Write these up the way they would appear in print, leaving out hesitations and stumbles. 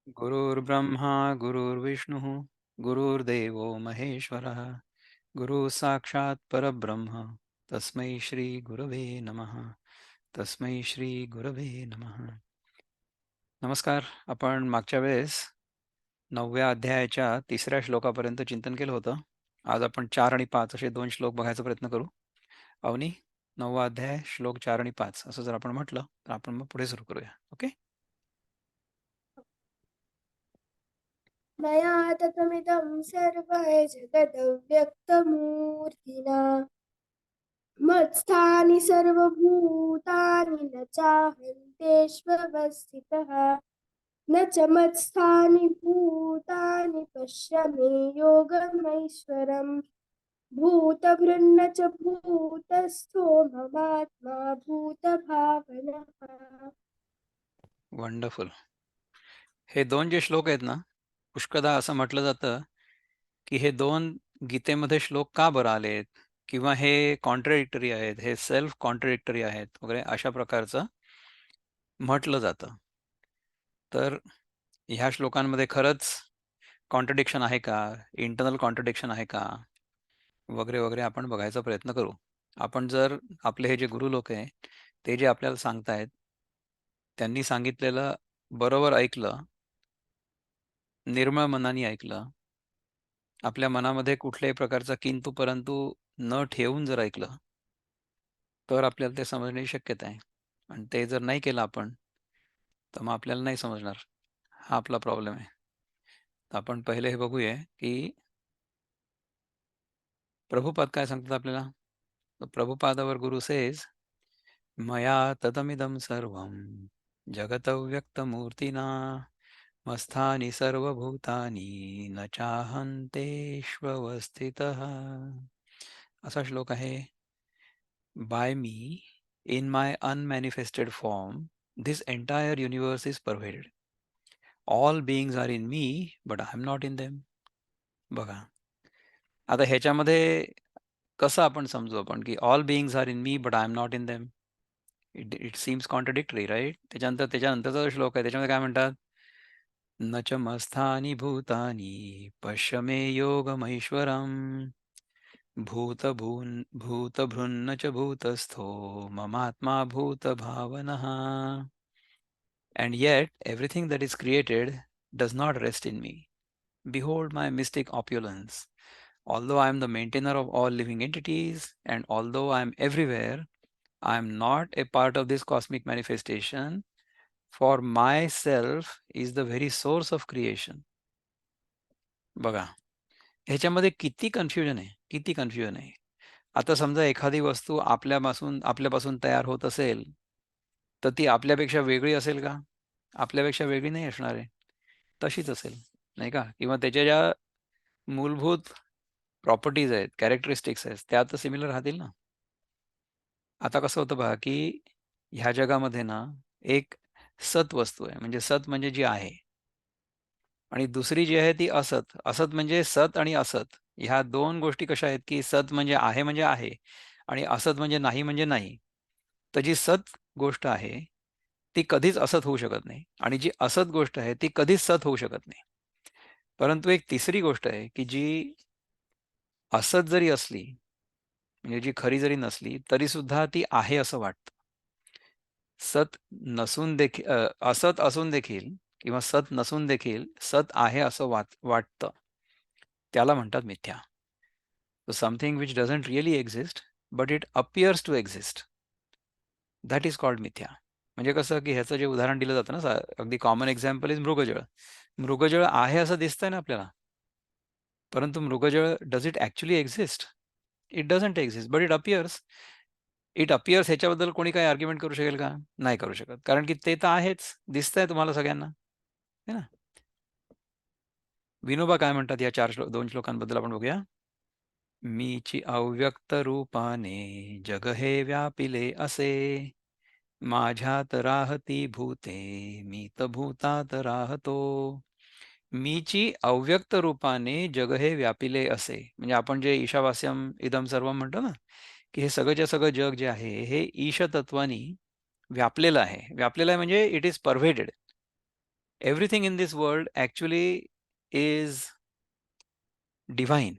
गुरुर्ब्रह्मा गुरुर्विष्णुः गुरुर्देवो महेश्वरः गुरुः साक्षात् परब्रह्म तस्मै श्री गुरवे नमः. तस्मै श्री गुरवे नमः. नमस्कार. आपण मागच्या वेळेस 9व्या अध्यायाच्या 3ऱ्या श्लोकापर्यंत चिंतन केलं होतं. आज आपण 4 आणि 5 असे 2 श्लोक बघायचा प्रयत्न करू. अवनी, 9वा अध्याय श्लोक 4 आणि 5 असं जर आपण म्हटलं तर आपण मग पुढे सुरू करूया. ओके. मया ततमिदं सर्वं जगदव्यक्तमूर्तिना मत्स्थानि सर्वभूतानि न चाहन्तेष्वस्थितः न च मत्स्थानि भूतानि पश्य मे योगमैश्वरम् भूतभृन्न च भूतस्थो ममात्मा भूतभावनः. वंडरफुल. हे 2 जे श्लोक आहेत ना, पुष्कळदा असं म्हटलं जातं की हे 2 गीतेमध्ये श्लोक का बरं आलेत? किंवा हे कॉन्ट्राडिक्टरी आहेत, हे सेल्फ कॉन्ट्राडिक्टरी आहेत वगैरे अशा प्रकारचं म्हटलं जातं. तर ह्या श्लोकांमध्ये खरंच कॉन्ट्रडिक्शन आहे का? इंटरनल कॉन्ट्रडिक्शन आहे का? वगैरे, वगैरे आपण बघायचा प्रयत्न करू. आपण जर आपले हे जे गुरु लोक आहे, ते जे आपल्याला सांगतायत, त्यांनी सांगितलेलं बरोबर ऐकलं, निर्मळ मनाने ऐकलं, आपल्या मनामध्ये कुठल्याही प्रकारचा किंतु परंतु न ठेवून जर ऐकलं, तर आपल्याला ते समजण्याची शक्यता आहे. आणि ते जर नाही केलं आपण, तर मग आपल्याला नाही समजणार. हा आपला प्रॉब्लेम आहे. तर आपण पहिले हे बघूया, की प्रभुपाद काय सांगतात आपल्याला. तर प्रभुपादावर गुरु सेज, मया तदमिदं सर्वं जगत व्यक्तमूर्तिना मस्थानि सर्वभूतानि न चाहन्तेष्वस्थितः. असा श्लोक आहे. By me, in my unmanifested form, this entire universe is pervaded. All beings are in me, but I am not in them. बघा. आता ह्याच्यामध्ये कसं आपण समजू आपण की all beings are in me, but I am not in them. It seems contradictory, right? त्याच्यानंतरचा जो श्लोक आहे त्याच्यामध्ये काय म्हणतात? न च मस्थानि भूतानि पश्य मे योगमैश्वरम् भूतभृन्न च भूतस्थो ममात्मा भूतभावनः. And yet everything that is created does not rest in me. Behold my mystic opulence. Although I am the maintainer of all living entities, and although I am everywhere, I am not a part of this cosmic manifestation, for myself is the very source of creation. बघा, ह्याच्यामध्ये किती confusion आहे, किती confusion आहे. आता समजा एखादी वस्तू आपल्यापासून तयार होत असेल, तर ती आपल्यापेक्षा वेगळी असेल का? आपल्यापेक्षा वेगळी नाही असणार आहे. तशीच असेल, नाही का? किंवा त्याच्या ज्या मूलभूत प्रॉपर्टीज आहेत, कॅरेक्टरिस्टिक्स आहेत, त्या तर सिमिलर राहतील ना. आता कसं होतं पहा, की ह्या जगामध्ये ना एक सत वस्तू आहे. म्हणजे सत म्हणजे जी आहे आणि दुसरी जी आहे ती असत. असत म्हणजे सत आणि असत. ह्या 2 गोष्टी कशा आहेत, की सत म्हणजे आहे आणि असत म्हणजे नाही. तर जी सत गोष्ट आहे, ती कधीच असत होऊ शकत नाही आणि जी असत गोष्ट आहे, ती कधीच सत होऊ शकत नाही. परंतु एक तिसरी गोष्ट आहे, की जी असत जरी असली, म्हणजे जी खरी जरी नसली, तरीसुद्धा ती आहे असं वाटतं. सत असत असून देखील किंवा सत नसून देखील सत आहे असं वाटतं. त्याला म्हणतात मिथ्या. So something which doesn't really exist, but it appears to exist. That is called मिथ्या. म्हणजे कसं, की ह्याचं जे उदाहरण दिलं जातं ना, अगदी कॉमन एक्झाम्पल इज मृगजळ. मृगजळ आहे असं दिसतंय ना आपल्याला, परंतु मृगजळ does it actually exist? It doesn't exist, but it appears. It appears ह्याच्याबद्दल कोणी काही आर्ग्युमेंट करू शकेल का? नाही करू शकत. कारण की ते तर आहेच, दिसतंय तुम्हाला सगळ्यांना, है ना? विनोबा काय म्हणतात या 2 श्लोकांबद्दल आपण बघूया. मीची अव्यक्त रूपाने जग हे व्यापिले असे, माझ्यात राहती भूते, मी तर भूतात राहतो. मीची अव्यक्त रूपाने जग हे व्यापिले असे. म्हणजे आपण जे ईशावास्यम इदम सर्वम म्हणतो ना, की हे सगळंच्या सगळं जग जे आहे, हे ईश तत्वानी व्यापलेलं आहे. व्यापलेलं आहे म्हणजे it is pervaded. Everything in this world actually is divine.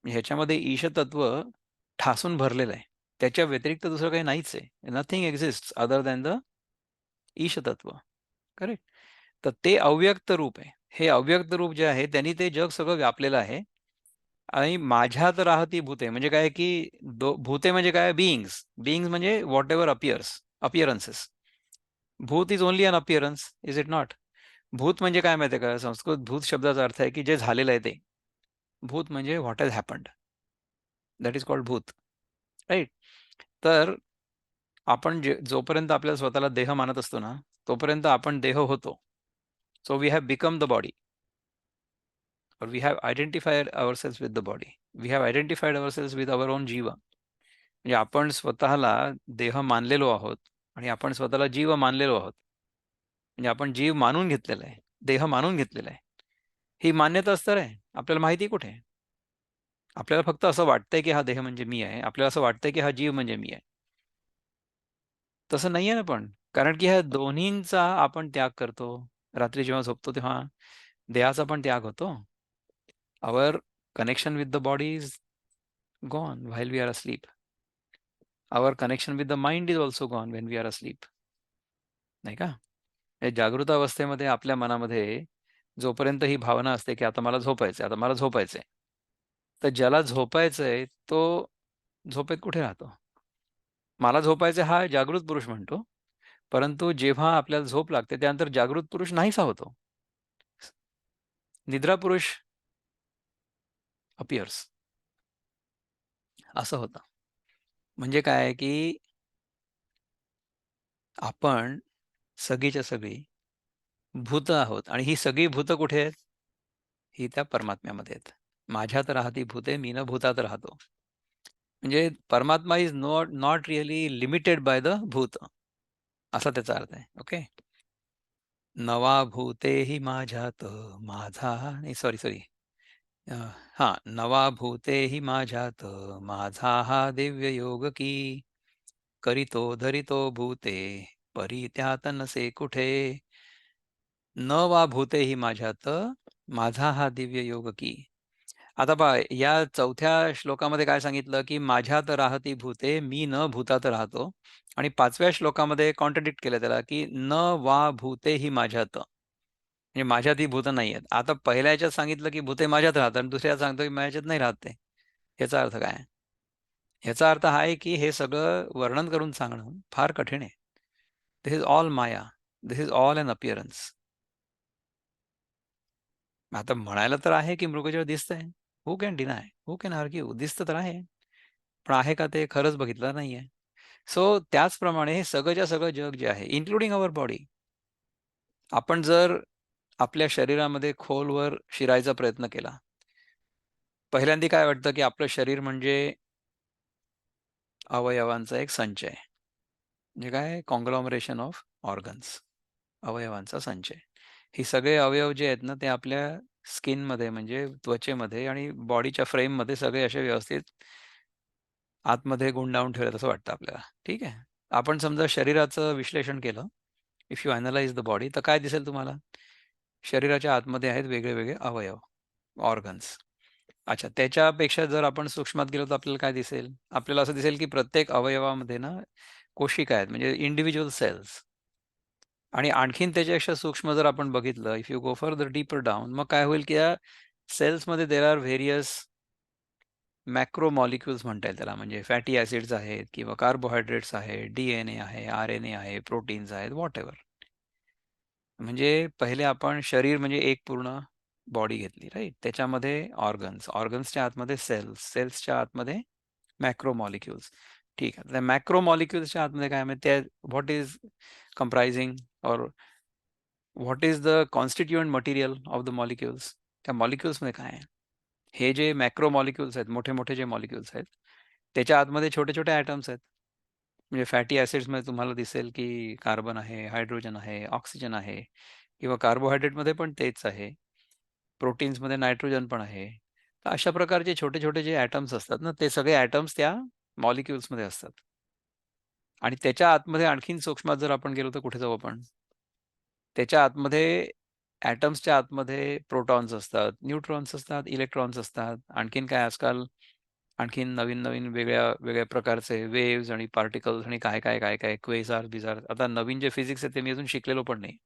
ह्याच्यामध्ये ईशतत्व ठासून भरलेलं आहे. त्याच्या व्यतिरिक्त दुसरं काही नाहीच आहे. Nothing exists other than the ईशतत्व. करेक्ट? तर ते अव्यक्त रूप आहे. हे अव्यक्त रूप जे आहे त्यांनी ते जग सगळं व्यापलेलं आहे. आणि माझ्यात राहती भूते म्हणजे काय की भूते म्हणजे काय? बीइंग्स. बीइंग्स म्हणजे व्हॉटएव्हर अपीअरन्सेस. भूत is only an appearance, is it not? भूत म्हणजे काय माहिती आहे का? संस्कृत भूत शब्दाचा अर्थ आहे की जे झालेलं आहे ते. भूत म्हणजे what has happened. That is called भूत. राईट? तर आपण जोपर्यंत आपल्याला स्वतःला देह मानत असतो ना, तोपर्यंत आपण देह होतो. So we have become the body. or we have identified ourselves with the body. We have identified ourselves with our own जीवा. म्हणजे आपण स्वतःला देह मानलेलो आहोत आणि आपण स्वतःला जीव मानलेलो आहोत. म्हणजे आपण जीव मानून घेतलेला आहे, देह मानून घेतलेला आहे. ही मान्यताच तर आहे. आपल्याला माहिती कुठे आहे? आपल्याला फक्त असं वाटतंय की हा देह म्हणजे मी आहे. आपल्याला असं वाटतंय की हा जीव म्हणजे मी आहे. तसं नाहीये ना पण. कारण की ह्या दोन्हींचा आपण त्याग करतो. रात्री जेव्हा झोपतो तेव्हा देहाचा पण त्याग होतो. Our connection with the body is gone while we are asleep. Our connection with the mind is also gone when we are asleep. नाही का? या जागृत अवस्थेमध्ये आपल्या मनामध्ये जोपर्यंत ही भावना असते, की आता मला झोपायचंय, आता मला झोपायचंय. तर ज्याला झोपायचंय तो झोपेत कुठे राहतो? मला झोपायचंय हा जागृत पुरुष म्हणतो. परंतु जेव्हा आपल्याला झोप लागते त्यानंतर जागृत पुरुष नाहीसा होतो. निद्रा पुरुष अपीअर्स. असं होतं. म्हणजे काय की आपण सगळीच्या सगळी भूत आहोत आणि ही सगळी भूतं कुठे आहेत? ही त्या परमात्म्यामध्ये आहेत. माझ्यात राहती भूते, मी न भूतात राहतो. म्हणजे परमात्मा is not not really limited by the भूत, असा त्याचा अर्थ आहे. ओके. नवा भूते ही माझ्यात माझा नाही सॉरी सॉरी हां, नवा भूते ही माझ्यात माझा हा दिव्य योग की करीतो धरितो भूते परी त्यात नसे कुठे न वा भूते ही माझ्यात माझा हा दिव्य योग की. आता पहा या चौथ्या श्लोकामध्ये काय सांगितलं की माझ्यात राहती भूते मी न भूतात राहतो आणि 5व्या श्लोकामध्ये कॉन्ट्रडिक्ट केलं त्याला की न वा भूते ही माझ्यात म्हणजे माझ्यात ही भूत नाही आहेत. आता पहिल्या याच्यात सांगितलं की भूते माझ्यात राहतात आणि दुसऱ्यात सांगतो की माझ्यात नाही राहत ते. याचा अर्थ काय? ह्याचा अर्थ हा आहे की हे सगळं वर्णन करून सांगणं फार कठीण आहे. This is all maya. This is all an appearance. आता म्हणायला तर आहे की मृगजळ दिसतंय. Who can deny? Who can argue? दिसतं तर आहे. पण आहे का ते खरंच बघितलं नाहीये. सो त्याचप्रमाणे हे सगळंच्या सगळं जग जे आहे, इन्क्लुडिंग अवर बॉडी. आपण जर आपल्या शरीरामध्ये खोलवर शिरायचा प्रयत्न केला. पहिल्यांदा काय वाटतं की आपलं शरीर म्हणजे अवयवांचा एक संच आहे. म्हणजे काय? कॉन्ग्लॉमरेशन ऑफ ऑर्गन्स. अवयवांचा संच आहे. हे सगळे अवयव जे आहेत ना, ते आपल्या स्किनमध्ये म्हणजे त्वचेमध्ये आणि बॉडीच्या फ्रेममध्ये सगळे असे व्यवस्थित आतमध्ये गुंडाळून ठेवलेत असं वाटतं आपल्याला. ठीक आहे. आपण समजा शरीराचं विश्लेषण केलं, if you analyse the body तर काय दिसेल तुम्हाला? शरीराच्या आतमध्ये आहेत वेगळे-वेगळे अवयव, ऑर्गन्स. अच्छा, त्याच्यापेक्षा जर आपण सूक्ष्मात गेलो तर आपल्याला काय दिसेल? आपल्याला असं दिसेल की प्रत्येक अवयवामध्ये ना कोशिका आहेत म्हणजे इंडिव्हिज्युअल सेल्स. आणि आणखीन त्याच्यापेक्षा सूक्ष्म जर आपण बघितलं, if you go further deeper down मग काय होईल की या सेल्समध्ये there are various macro molecules म्हणता येईल त्याला. म्हणजे फॅटी ॲसिड्स आहेत किंवा कार्बोहायड्रेट्स आहेत, डी-एन-ए आहे, आर-एन-ए आहे, प्रोटीन्स आहेत, व्हॉटएव्हर. म्हणजे पहिले आपण शरीर म्हणजे एक पूर्ण बॉडी घेतली, राइट? त्याच्यामध्ये ऑर्गन्स, ऑर्गन्सच्या आतमध्ये सेल्स, सेल्सच्या आतमध्ये मॅक्रो मॉलिक्युल्स. ठीक आहे. त्या मॅक्रो मॉलिक्युल्सच्या आतमध्ये काय माहिती आहे what is comprising or what is the constituent material of the molecules? त्या मॉलिक्युल्समध्ये काय आहे? हे जे मॅक्रो मॉलिक्युल्स आहेत, मोठे-मोठे जे मॉलिक्युल्स आहेत, त्याच्या आतमध्ये छोटे-छोटे ॲटम्स आहेत. म्हणजे फॅटी ॲसिड्समध्ये तुम्हाला दिसेल की कार्बन आहे, हायड्रोजन आहे, ऑक्सिजन आहे किंवा कार्बोहायड्रेटमध्ये पण तेच आहे. प्रोटीन्समध्ये नायट्रोजन पण आहे. तर अशा प्रकारचे छोटे-छोटे जे ॲटम्स असतात ना, ते सगळे ॲटम्स त्या मॉलिक्युल्समध्ये असतात. आणि त्याच्या आतमध्ये आणखीन सूक्ष्मात जर आपण गेलो तर कुठे जाऊ आपण? त्याच्या आतमध्ये ॲटम्सच्या आतमध्ये प्रोटॉन्स असतात, न्यूट्रॉन्स असतात, इलेक्ट्रॉन्स असतात. आणखीन काय आजकाल आणखीन नवीन-नवीन वेगळ्या प्रकारचे वेव्हज आणि पार्टिकल्स आणि काय क्वेसार-बिसार. आता नवीन जे फिजिक्स आहे ते मी अजून शिकलेलो पण नाही.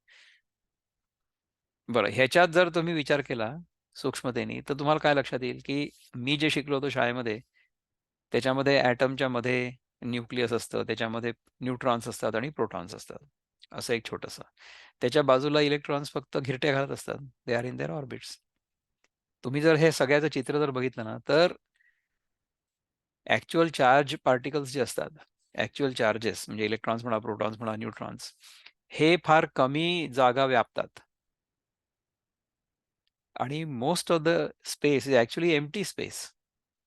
बरं, ह्याच्यात जर तुम्ही विचार केला सूक्ष्मतेने, तर तुम्हाला काय लक्षात येईल, की मी जे शिकलो होतो शाळेमध्ये, त्याच्यामध्ये ॲटमच्या मध्ये न्यूक्लियस असतं, त्याच्यामध्ये न्यूट्रॉन्स असतात आणि प्रोटॉन्स असतात. असं एक छोटंसं. त्याच्या बाजूला इलेक्ट्रॉन्स फक्त घिरट्या घालत असतात. They are in their orbits. तुम्ही जर हे सगळ्याचं चित्र जर बघितलं ना, तर ॲक्चुअल चार्ज पार्टिकल्स जे असतात, ॲक्चुअल चार्जेस म्हणजे इलेक्ट्रॉन्स म्हणा, प्रोटॉन्स म्हणा, न्यूट्रॉन्स हे फार कमी जागा व्यापतात. आणि most of the space is actually empty space.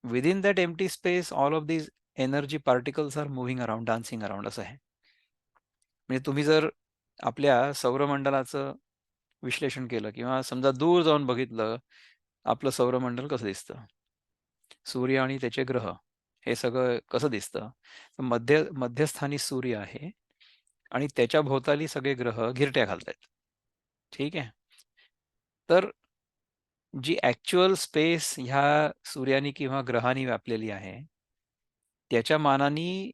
Within that empty space all of these energy particles are moving around, dancing around असं आहे. म्हणजे तुम्ही जर आपल्या सौरमंडलाचं विश्लेषण केलं किंवा समजा दूर जाऊन बघितलं, आपलं सौरमंडल कसं दिसतं? सूर्य आणि त्याचे ग्रह हे सगळं कसं दिसतं? तर मध्यस्थानी सूर्य आहे आणि त्याच्या भोवताली सगळे ग्रह घिरट्या घालतायत. ठीक आहे. तर जी ॲक्चुअल स्पेस ह्या सूर्यानी किंवा ग्रहांनी व्यापलेली आहे, त्याच्या मानाने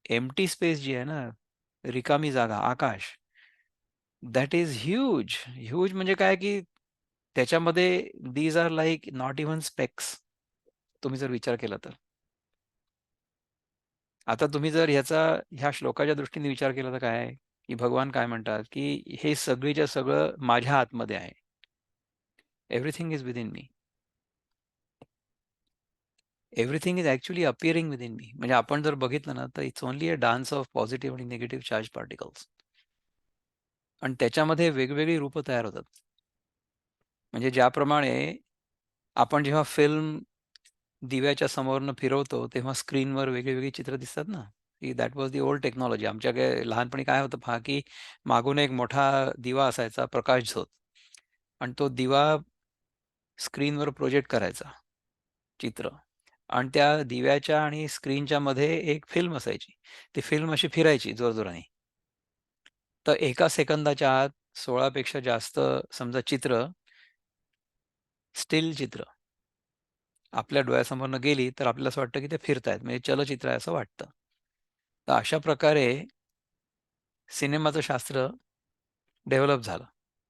एम्प्टी स्पेस जी आहे ना, रिकामी जागा, आकाश, दॅट इज ह्यूज. ह्यूज म्हणजे काय, की त्याच्यामध्ये these are like not even specks. तुम्ही जर विचार केला तर. आता तुम्ही जर ह्या श्लोकाच्या दृष्टीने विचार केला तर काय आहे, की भगवान काय म्हणतात, की हे सगळीच्या सगळं माझ्या आतमध्ये आहे. Everything is within me. Everything is actually appearing within me. म्हणजे आपण जर बघितलं ना, तर it's only a dance of positive आणि निगेटिव्ह चार्ज पार्टिकल्स. आणि त्याच्यामध्ये वेगवेगळी रूपं तयार होतात. म्हणजे ज्याप्रमाणे आपण जेव्हा फिल्म दिव्याच्या समोरनं फिरवतो, तेव्हा स्क्रीनवर वेगळी-वेगळी चित्र दिसतात ना, की that was the old technology. आमच्या लहानपणी काय होतं पहा, की मागून एक मोठा दिवा असायचा, प्रकाश झोत आणि तो दिवा स्क्रीनवर प्रोजेक्ट करायचा चित्र आणि त्या दिव्याच्या आणि स्क्रीनच्या मध्ये एक फिल्म असायची. ती फिल्म अशी फिरायची जोरजोराने. तर एका सेकंदाच्या आत 16 पेक्षा जास्त समजा चित्र, स्टिल चित्र आपल्या डोळ्यासमोरनं गेली, तर आपल्याला असं वाटतं की ते फिरतायत. म्हणजे चलचित्र आहे असं वाटतं. तर अशा प्रकारे सिनेमाचं शास्त्र डेव्हलप झालं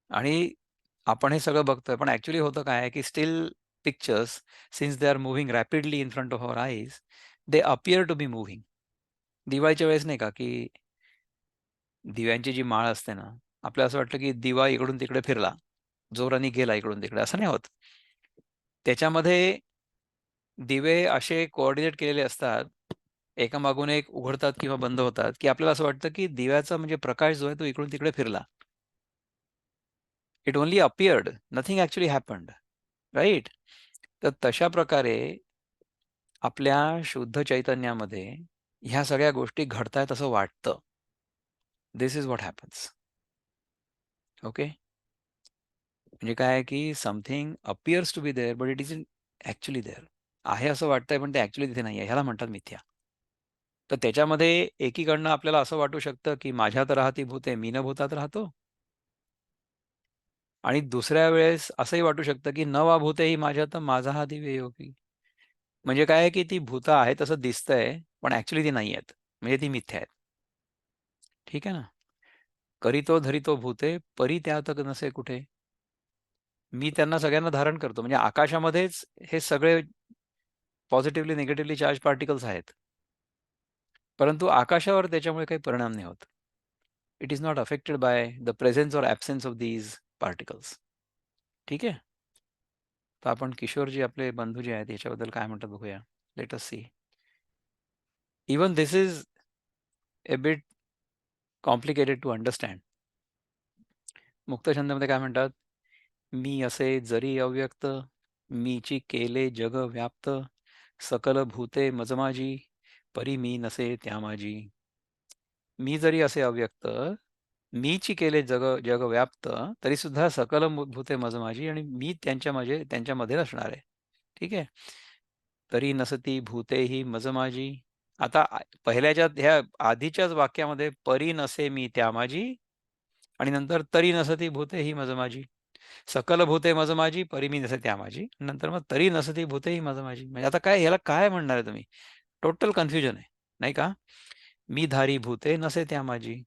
आणि आपण हे सगळं बघतोय. पण ॲक्चुअली होतं काय आहे, की still pictures since they are moving rapidly in front of our eyes, they appear to be moving. दिवाळीच्या वेळेस नाही का, की दिव्यांची जी माळ असते ना, आपल्याला असं वाटतं की दिवा इकडून-तिकडे फिरला, जोराने गेला इकडून-तिकडे, असं नाही होत. त्याच्यामध्ये दिवे असे कोऑर्डिनेट केलेले असतात, एकामागून एक उघडतात किंवा बंद होतात, की आपल्याला असं वाटतं की दिव्याचा म्हणजे प्रकाश जो आहे तो इकडून-तिकडे फिरला. It only appeared, nothing actually happened, right? तर तशा प्रकारे आपल्या शुद्ध चैतन्यामध्ये ह्या सगळ्या गोष्टी घडतायत असं वाटतं. This is what happens. Okay? म्हणजे काय आहे, की something appears to be there, but it isn't actually there. आहे असं वाटतंय, पण ते ॲक्चुअली तिथे नाहीये. ह्याला म्हणतात मिथ्या. तर त्याच्यामध्ये एकीकडनं आपल्याला असं वाटू शकतं, की माझ्यात राहती भूते, मी न भूतात राहतो. आणि दुसऱ्या वेळेस असंही वाटू शकतं, की न वा भूतेहि माझ्यात माझा हा दिव्य योगी. म्हणजे काय आहे, की ती भूतं आहेत तसं दिसतंय, पण ॲक्चुअली ती नाहीयेत. म्हणजे ती मिथ्या आहेत. ठीक आहे ना? करीतो धरितो भूते, परी त्यातक नसे कुठे. मी त्यांना सगळ्यांना धारण करतो. म्हणजे आकाशामध्येच हे सगळे पॉझिटिव्हली, निगेटिव्हली चार्ज पार्टिकल्स आहेत. परंतु आकाशावर त्याच्यामुळे काही परिणाम नाही होत. It is not affected by the presence or absence of these particles. ठीक आहे? तर आपण किशोरजी आपले बंधू जे आहेत याच्याबद्दल काय म्हणतात बघूया. Let us see. Even this is a bit complicated to understand. मुक्तछंदमध्ये काय म्हणतात? मी असे जरी अव्यक्त, मीची केले जग व्याप्त, सकल भूते मज माझी, परी मी नसे त्या माझी. मी जरी असे अव्यक्त, मीची केले जग व्याप्त, तरी सुद्धा सकल भूते मज माझी आणि मी त्यांच्यामध्ये असणार आहे. ठीक आहे. तरी नसती भूते ही मज माझी. आता पहिल्याच्या ह्या आधीच्याच वाक्यामध्ये परी नसे मी त्या माझी, आणि नंतर तरी नसती भूते ही मज माझी. सकल भूते मज माझी परी मी नसे त्या माझी. नंतर मग तरी नसती भूते ही मज माझी. म्हणजे आता काय याला काय म्हणणार आहे तुम्ही? टोटल कन्फ्युजन आहे, नाही का? मी धारी भूते नसे त्या माझी.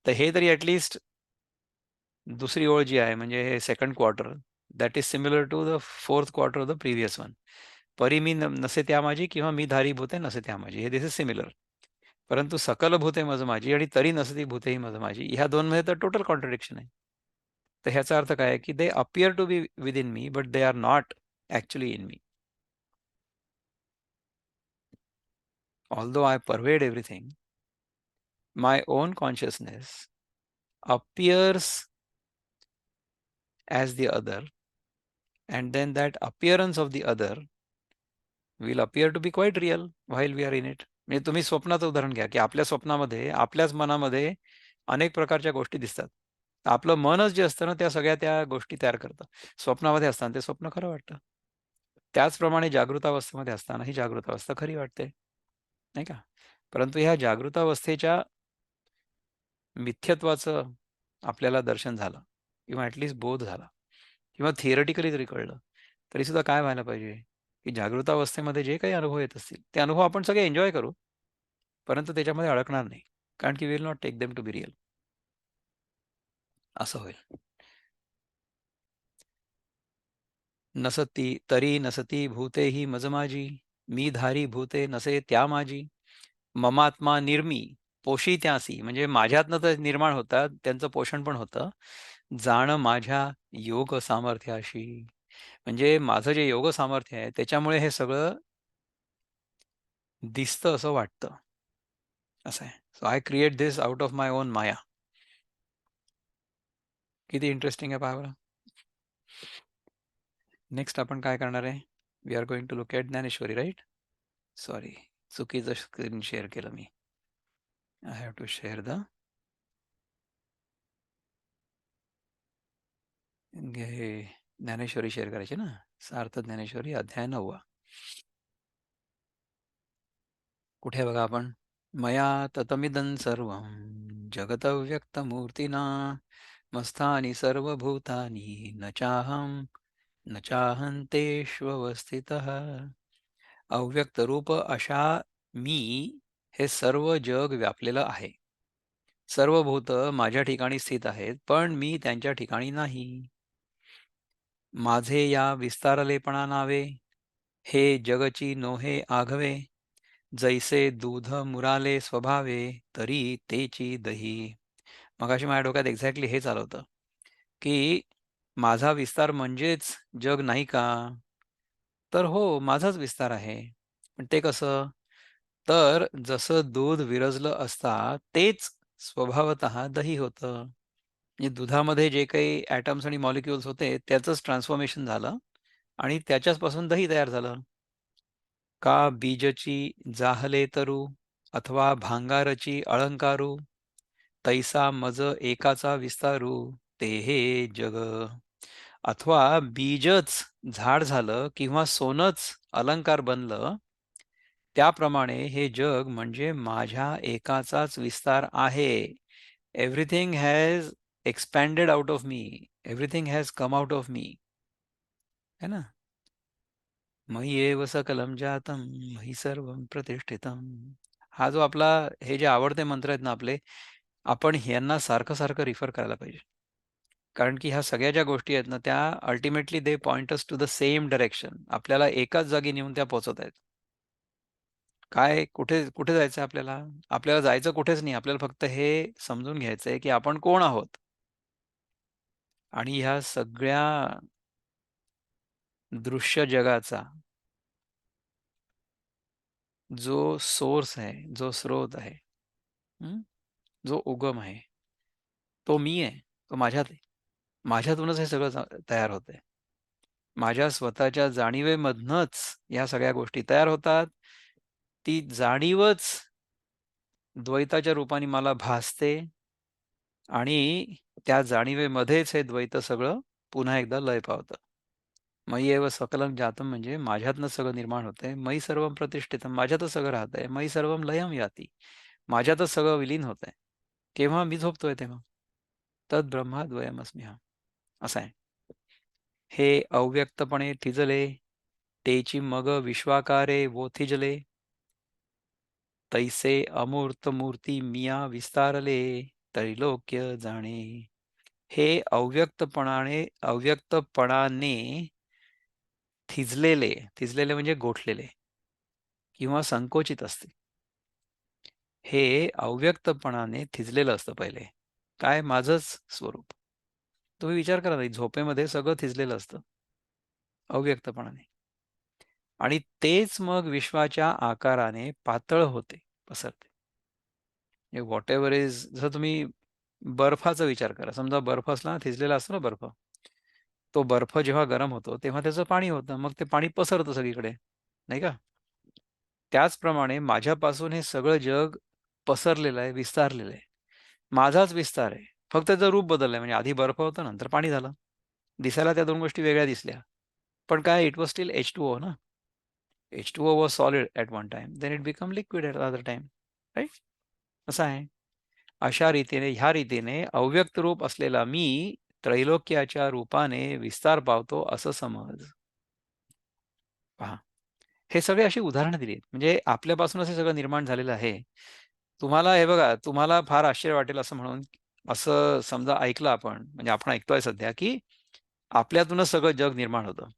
तर हे तरी ॲटलिस्ट दुसरी ओळ जी आहे म्हणजे हे second quarter, that is similar to the fourth quarter of the previous one. परी मी नसे त्या माझी किंवा मी धारी भूते नसे त्या माझी, हे दिस इज सिमिलर. परंतु सकल भूते मज माझी आणि तरी नसती भूते ही मज माझी, ह्या दोन मध्ये तर टोटल कॉन्ट्रडिक्शन आहे. तर ह्याचा अर्थ काय आहे की they appear to be within me but they are not actually in me. Although I pervade everything, my own consciousness appears as the other, and then that appearance of the other will appear to be quite real while we are in it. म्हणजे तुम्ही स्वप्नाचं उदाहरण घ्या, की आपल्या स्वप्नामध्ये आपल्याच मनामध्ये अनेक प्रकारच्या गोष्टी दिसतात. आपलं मनच जे असतं ना, त्या सगळ्या त्या गोष्टी तयार करतं. स्वप्नामध्ये असताना ते स्वप्न खरं वाटतं. त्याचप्रमाणे जागृतावस्थेमध्ये असताना ही जागृतावस्था खरी वाटते, नाही का? परंतु ह्या जागृतावस्थेच्या मिथ्यत्वाचं आपल्याला दर्शन झालं किंवा ॲटलीस्ट बोध झाला किंवा थिअरेटिकली जरी कळलं, तरीसुद्धा काय व्हायला पाहिजे, की जागृतावस्थेमध्ये जे काही अनुभव येत असतील, ते अनुभव आपण सगळे एन्जॉय करू, परंतु त्याच्यामध्ये अडकणार नाही. कारण की we will not take them to be real. असं होईल. नसती तरी नसती भूते ही मज माझी, मी धारी भूते नसे त्या माझी. ममात्मा निर्मी पोषी त्यासी, म्हणजे माझ्यातनं तर निर्माण होतात, त्यांचं पोषण पण होतं. जाण माझ्या योग सामर्थ्याशी, म्हणजे माझं जे योग सामर्थ्य आहे त्याच्यामुळे हे सगळं दिसतं असं वाटतं. असं आहे. So I create this out of my own maya. किती इंटरेस्टिंग आहे पहा बरं. नेक्स्ट आपण काय करणार आहे? We are going to look at Dnyaneshwari, right? Sorry, चुकीचं स्क्रीन शेअर केलं मी. I have to share the हे ज्ञानेश्वरी शेअर करायची ना. सार्थ ज्ञानेश्वरी अध्याय 9. कुठे आहे बघा आपण? मया ततमिदं सर्वं जगत व्यक्तमूर्तिना मस्तानि सर्वभूतानि न चाहं न चाहन्तेष्वस्थितः. अव्यक्त रूप अशा मी हे सर्व जग व्यापलेलं आहे. सर्व भूत माझ्या ठिकाणी स्थित आहेत, पण मी त्यांच्या ठिकाणी नाही. माझे या विस्तारलेपणा नावे, हे जगची नोहे आघवे. जैसे दूध मुराले स्वभावे, तरी तेची दही. मगाशी माझ्या डोक्यात एक्झॅक्टली हे चालू होतं, की माझा विस्तार म्हणजेच जग नाही का? तर हो, माझाच विस्तार आहे. पण ते कसं? तर जसं दूध विरजलं असता तेच स्वभावतः दही होतं. म्हणजे दुधामध्ये जे काही ॲटम्स आणि मॉलिक्युल्स होते त्याचंच ट्रान्सफॉर्मेशन झालं आणि त्याच्याचपासून दही तयार झालं. का बीजची जाहले तरू, अथवा भांगारची अलंकारू, तैसा मज एकाचा विस्तारू, ते हे जग. अथवा बीजच झाड झालं किंवा सोनच अलंकार बनलं, त्याप्रमाणे हे जग म्हणजे माझ्या एकाचाच विस्तार आहे. Everything has expanded out of me, everything has come out of me, है ना? मयी एव सकलम जातम मयी सर्वं प्रतिष्ठितम. हा जो आपला हे जे आवडते मंत्र आहेत ना आपले, आपण ह्यांना सारखं सारखं रिफर करायला पाहिजे. कारण की ह्या सगळ्या ज्या गोष्टी आहेत ना, त्या ultimately they point us to the same direction. आपल्याला एकाच जागी नेऊन त्या पोहोचवत आहेत. काय कुठे कुठे जायचं आपल्याला? आपल्याला जायचं कुठेच नाही. आपल्याला फक्त हे समजून घ्यायचं आहे, की आपण कोण आहोत? आणि ह्या सगळ्या दृश्य जगाचा जो सोर्स आहे, जो स्रोत आहे, हं, जो उगम आहे, तो मी आहे. तो माझ्यात आहे. माझ्यातूनच हे सगळं तयार होतंय. माझ्या स्वतःच्या जाणीवेमधनंच ह्या सगळ्या गोष्टी तयार होतात. ती जाणीवच द्वैताच्या रूपाने मला भासते आणि त्या जाणीवेमध्येच हे द्वैत सगळं पुन्हा एकदा लय पावतं. मयी एव सकलं जातं, म्हणजे माझ्यातनं सगळं निर्माण होतंय. मयी सर्वं प्रतिष्ठितं, माझ्यातच सगळं राहतंय. मयी सर्वं लयं याति, माझ्यातच सगळं विलीन होतंय. केव्हा? मी झोपतोय तेव्हा. तद ब्रह्माद्वयमस्म्यहम्. असं आहे. हे अव्यक्तपणे थिजले, तेची मग विश्वाकारे वो थिजले, तैसे अमूर्त मूर्ती मिया विस्तारले, त्रैलोक्य जाणे. हे अव्यक्तपणाने थिजलेले, थिजलेले म्हणजे गोठलेले किंवा संकोचित असते. हे अव्यक्तपणाने थिजलेलं असतं पहिले. काय? माझंच स्वरूप. तुम्ही विचार करा ना, झोपेमध्ये सगळं थिजलेलं असतं अव्यक्तपणाने. आणि तेच मग विश्वाच्या आकाराने पातळ होते, पसरते. व्हॉटएव्हर इज, जसं तुम्ही बर्फाचा विचार करा. समजा बर्फ असला ना, थिजलेला असतो ना बर्फ. तो बर्फ जेव्हा गरम होतो, तेव्हा त्याचं पाणी होतं. मग ते पाणी पसरतं सगळीकडे, नाही का? त्याचप्रमाणे माझ्यापासून हे सगळं जग पसरलेलं आहे, विस्तारलेलं आहे. माझाच विस्तार आहे. फक्त त्याचं रूप बदललंय. म्हणजे आधी बर्फ होतं, नंतर पाणी झालं. दिसायला त्या 2 गोष्टी वेगळ्या दिसल्या. पण काय, इट वॉज स्टिल H2O ना. H2O was solid at one time, then it become liquid at other time, right? असं आहे. अशा रीतीने, ह्या रीतीने अव्यक्त रूप असलेला मी त्रैलोक्याच्या रूपाने विस्तार पावतो असं समज. पहा, हे सगळे अशी उदाहरणं दिली आहेत. म्हणजे आपल्यापासूनच हे सगळं निर्माण झालेलं आहे. तुम्हाला हे बघा, तुम्हाला फार आश्चर्य वाटेल असं म्हणून, असं समजा ऐकलं आपण, म्हणजे आपण ऐकतोय सध्या, की आपल्यातूनच सगळं जग निर्माण होतं.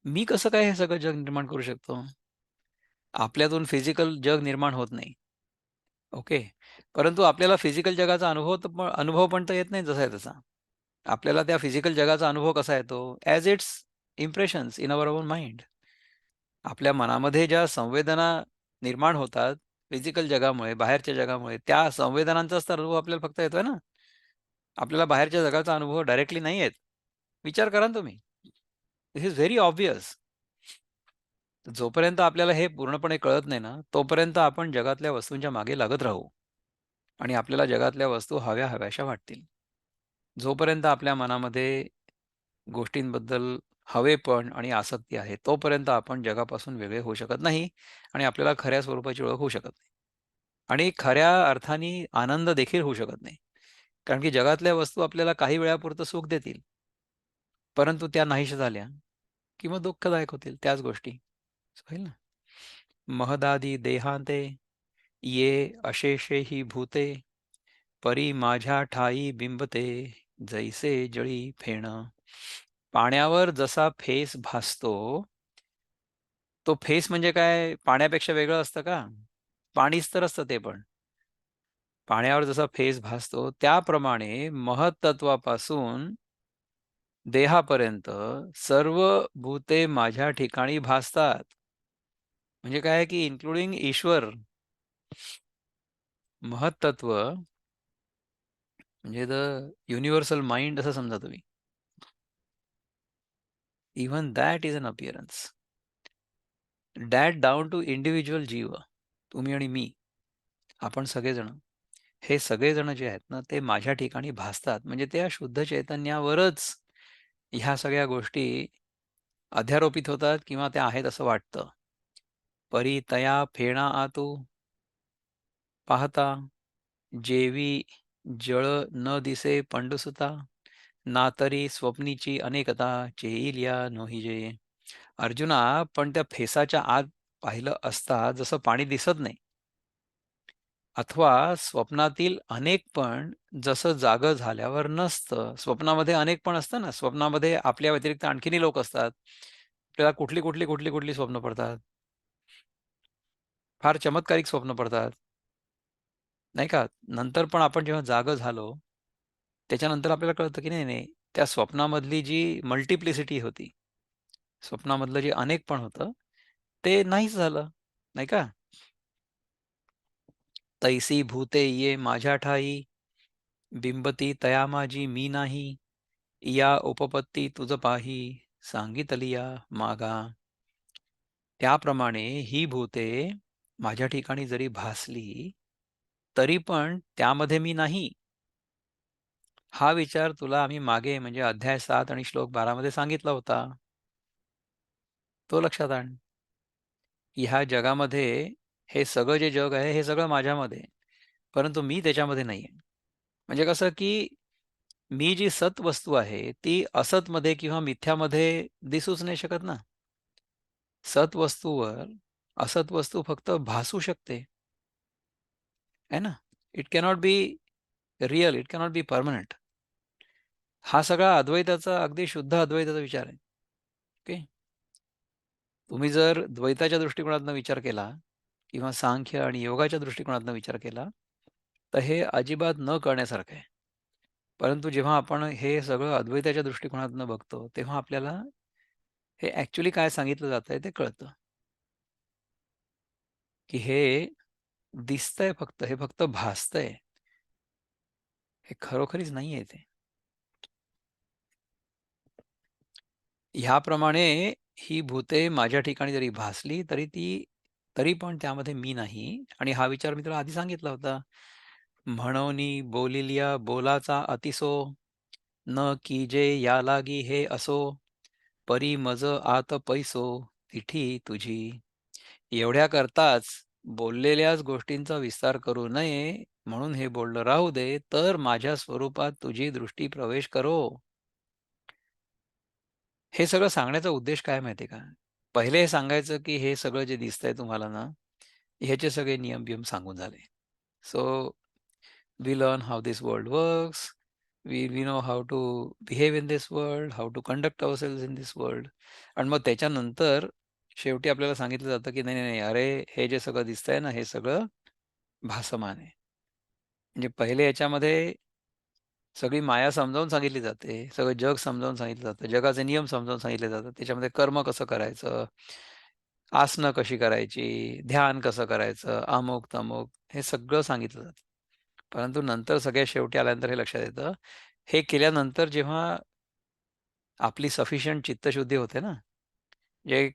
मी कसं काय हे सगळं जग निर्माण करू शकतो? आपल्यातून फिजिकल जग निर्माण होत नाही. ओके. परंतु आपल्याला फिजिकल जगाचा अनुभव पण तर येत नाही जसा आहे तसा. आपल्याला त्या फिजिकल जगाचा अनुभव कसा येतो? As its impressions in our own mind. आपल्या मनामध्ये ज्या संवेदना निर्माण होतात फिजिकल जगामुळे, बाहेरच्या जगामुळे, त्या संवेदनांचाच तर अनुभव आपल्याला फक्त येतोय ना. आपल्याला बाहेरच्या जगाचा अनुभव डायरेक्टली नाही येत. विचार करा ना तुम्ही. दिस इज व्हेरी ऑब्व्हियस. जोपर्यंत आपल्याला हे पूर्णपणे कळत नाही ना, तोपर्यंत आपण जगातल्या वस्तूंच्या मागे लागत राहू आणि आपल्याला जगातल्या वस्तू हव्या-हव्याशा वाटतील. जोपर्यंत आपल्या मनामध्ये गोष्टींबद्दल हवेपण आणि आसक्ती आहे, तोपर्यंत आपण जगापासून वेगळे होऊ शकत नाही आणि आपल्याला खऱ्या स्वरूपाची ओळख होऊ शकत नाही. आणि खऱ्या अर्थाने आनंद देखील होऊ शकत नाही. कारण की जगातल्या वस्तू आपल्याला काही वेळापुरतं सुख देतील, परंतु त्या नाहीशा झाल्या किंवा दुःखदायक होतील त्याच गोष्टी. होईल ना? महदादी देहांते ये अशेषे ही भूते, परी माझ्या ठाई बिंबते, जैसे जळी फेण. पाण्यावर जसा फेस भासतो, तो फेस म्हणजे काय, पाण्यापेक्षा वेगळं असतं का? पाणीच तर असतं ते पण. पाण्यावर जसा फेस भासतो, त्याप्रमाणे महत्त्वापासून देहापर्यंत सर्व भूते माझ्या ठिकाणी भासतात. म्हणजे काय आहे, की इन्क्लुडिंग ईश्वर. महत्त्व म्हणजे द युनिव्हर्सल माइंड असं समजा तुम्ही. Even that is an appearance. That down to individual जीव. तुम्ही आणि मी, आपण सगळेजण. हे सगळेजण जे आहेत ना, ते माझ्या ठिकाणी भासतात. म्हणजे त्या शुद्ध चैतन्यावरच ह्या सगळ्या गोष्टी अध्यारोपित होतात किंवा त्या आहेत असं वाटतं. परी तया फेणा आतू पाहता, जेवी जळ न दिसे पंडुसुता, ना तरी स्वप्नीची अनेकता, चेईल्या नोहिजे. अर्जुना, पण त्या फेसाच्या आत पाहिलं असता जसं पाणी दिसत नाही, अथवा स्वप्नातील अनेकपण जसं जागं झाल्यावर नसतं. स्वप्नामध्ये अनेकपण असतं ना, स्वप्नामध्ये आपल्या व्यतिरिक्त आणखीनही लोक असतात. आपल्याला कुठली स्वप्न पडतात. फार चमत्कारिक स्वप्न पडतात, नाही का? नंतर पण आपण जेव्हा जागं झालो, त्याच्यानंतर आपल्याला कळतं की नाही, नाही, त्या स्वप्नामधली जी मल्टिप्लिसिटी होती, स्वप्नामधलं जे अनेकपण होतं, ते नाहीच झालं, नाही का? तैसी भूते ये माझ्या ठाई, बिंबती तया माझी मी नाही. या उपपत्ती तुझ पाही, सांगितलिया मागा. त्याप्रमाणे ही भूते माझ्या ठिकाणी जरी भासली, तरी पण त्यामध्ये मी नाही. हा विचार तुला आम्ही मागे म्हणजे अध्याय 7 आणि श्लोक 12 मध्ये सांगितला होता. तो लक्षात आण. ह्या जगामध्ये हे सगळं जे जग आहे, हे सगळं माझ्यामध्ये आहे. परंतु मी त्याच्यामध्ये नाहीये. म्हणजे कसं, की मी जी सत वस्तू आहे, ती असतमध्ये किंवा मिथ्यामध्ये दिसूच नाही शकत ना. सत वस्तूवर असत वस्तू फक्त भासू शकते, आहे ना? It cannot be real, it cannot be permanent. हा सगळा अद्वैताचा, अगदी शुद्ध अद्वैताचा विचार आहे. ओके. तुम्ही जर द्वैताच्या दृष्टिकोनातनं विचार केला किंवा सांख्य आणि योगाच्या दृष्टिकोनातनं विचार केला, तर हे अजिबात न कळण्यासारखं आहे. परंतु जेव्हा आपण हे सगळं अद्वैताच्या दृष्टिकोनातनं बघतो, तेव्हा आपल्याला हे ॲक्चुअली काय सांगितलं जातंय ते कळतं, की हे दिसतंय फक्त, हे फक्त भासतंय. हे खरोखरीच नाहीये ते. ह्याप्रमाणे ही भूते माझ्या ठिकाणी जरी भासली, तरी पण त्यामध्ये मी नाही आणि हा विचार मी तुला आधी सांगितला होता. म्हणोनी बोलिल्या बोलाचा अतिसो, न कीजे या लागी हे असो, परी मज आत पैसो, तिठी तुझी. एवढ्या करताच बोललेल्याच गोष्टींचा विस्तार करू नये, म्हणून हे बोलणं राहू दे, तर माझ्या स्वरूपात तुझी दृष्टी प्रवेश करो. हे सगळं सांगण्याचा उद्देश काय माहिती आहे का? पहिले हे सांगायचं, की हे सगळं जे दिसतंय तुम्हाला ना, ह्याचे सगळे नियम-बियम सांगून झाले. So we learn how this world works. We know how to behave in this world, how to conduct ourselves in this world. आणि मग त्याच्यानंतर शेवटी आपल्याला सांगितलं जातं, की नाही, नाही, नाही, अरे हे जे सगळं दिसतंय ना, हे सगळं भासमान आहे. म्हणजे पहिले याच्यामध्ये सगळी माया समजावून सांगितली जाते. सगळं जग समजावून सांगितलं जातं. जगाचे नियम समजावून सांगितले जातात. त्याच्यामध्ये कर्म कसं करायचं, आसनं कशी करायची, ध्यान कसं करायचं, अमुक-तमुक हे सगळं सांगितलं जातं. परंतु नंतर सगळ्यात शेवटी आल्यानंतर हे लक्षात येतं, हे केल्यानंतर जेव्हा आपली सफिशियंट चित्तशुद्धी होते ना, जे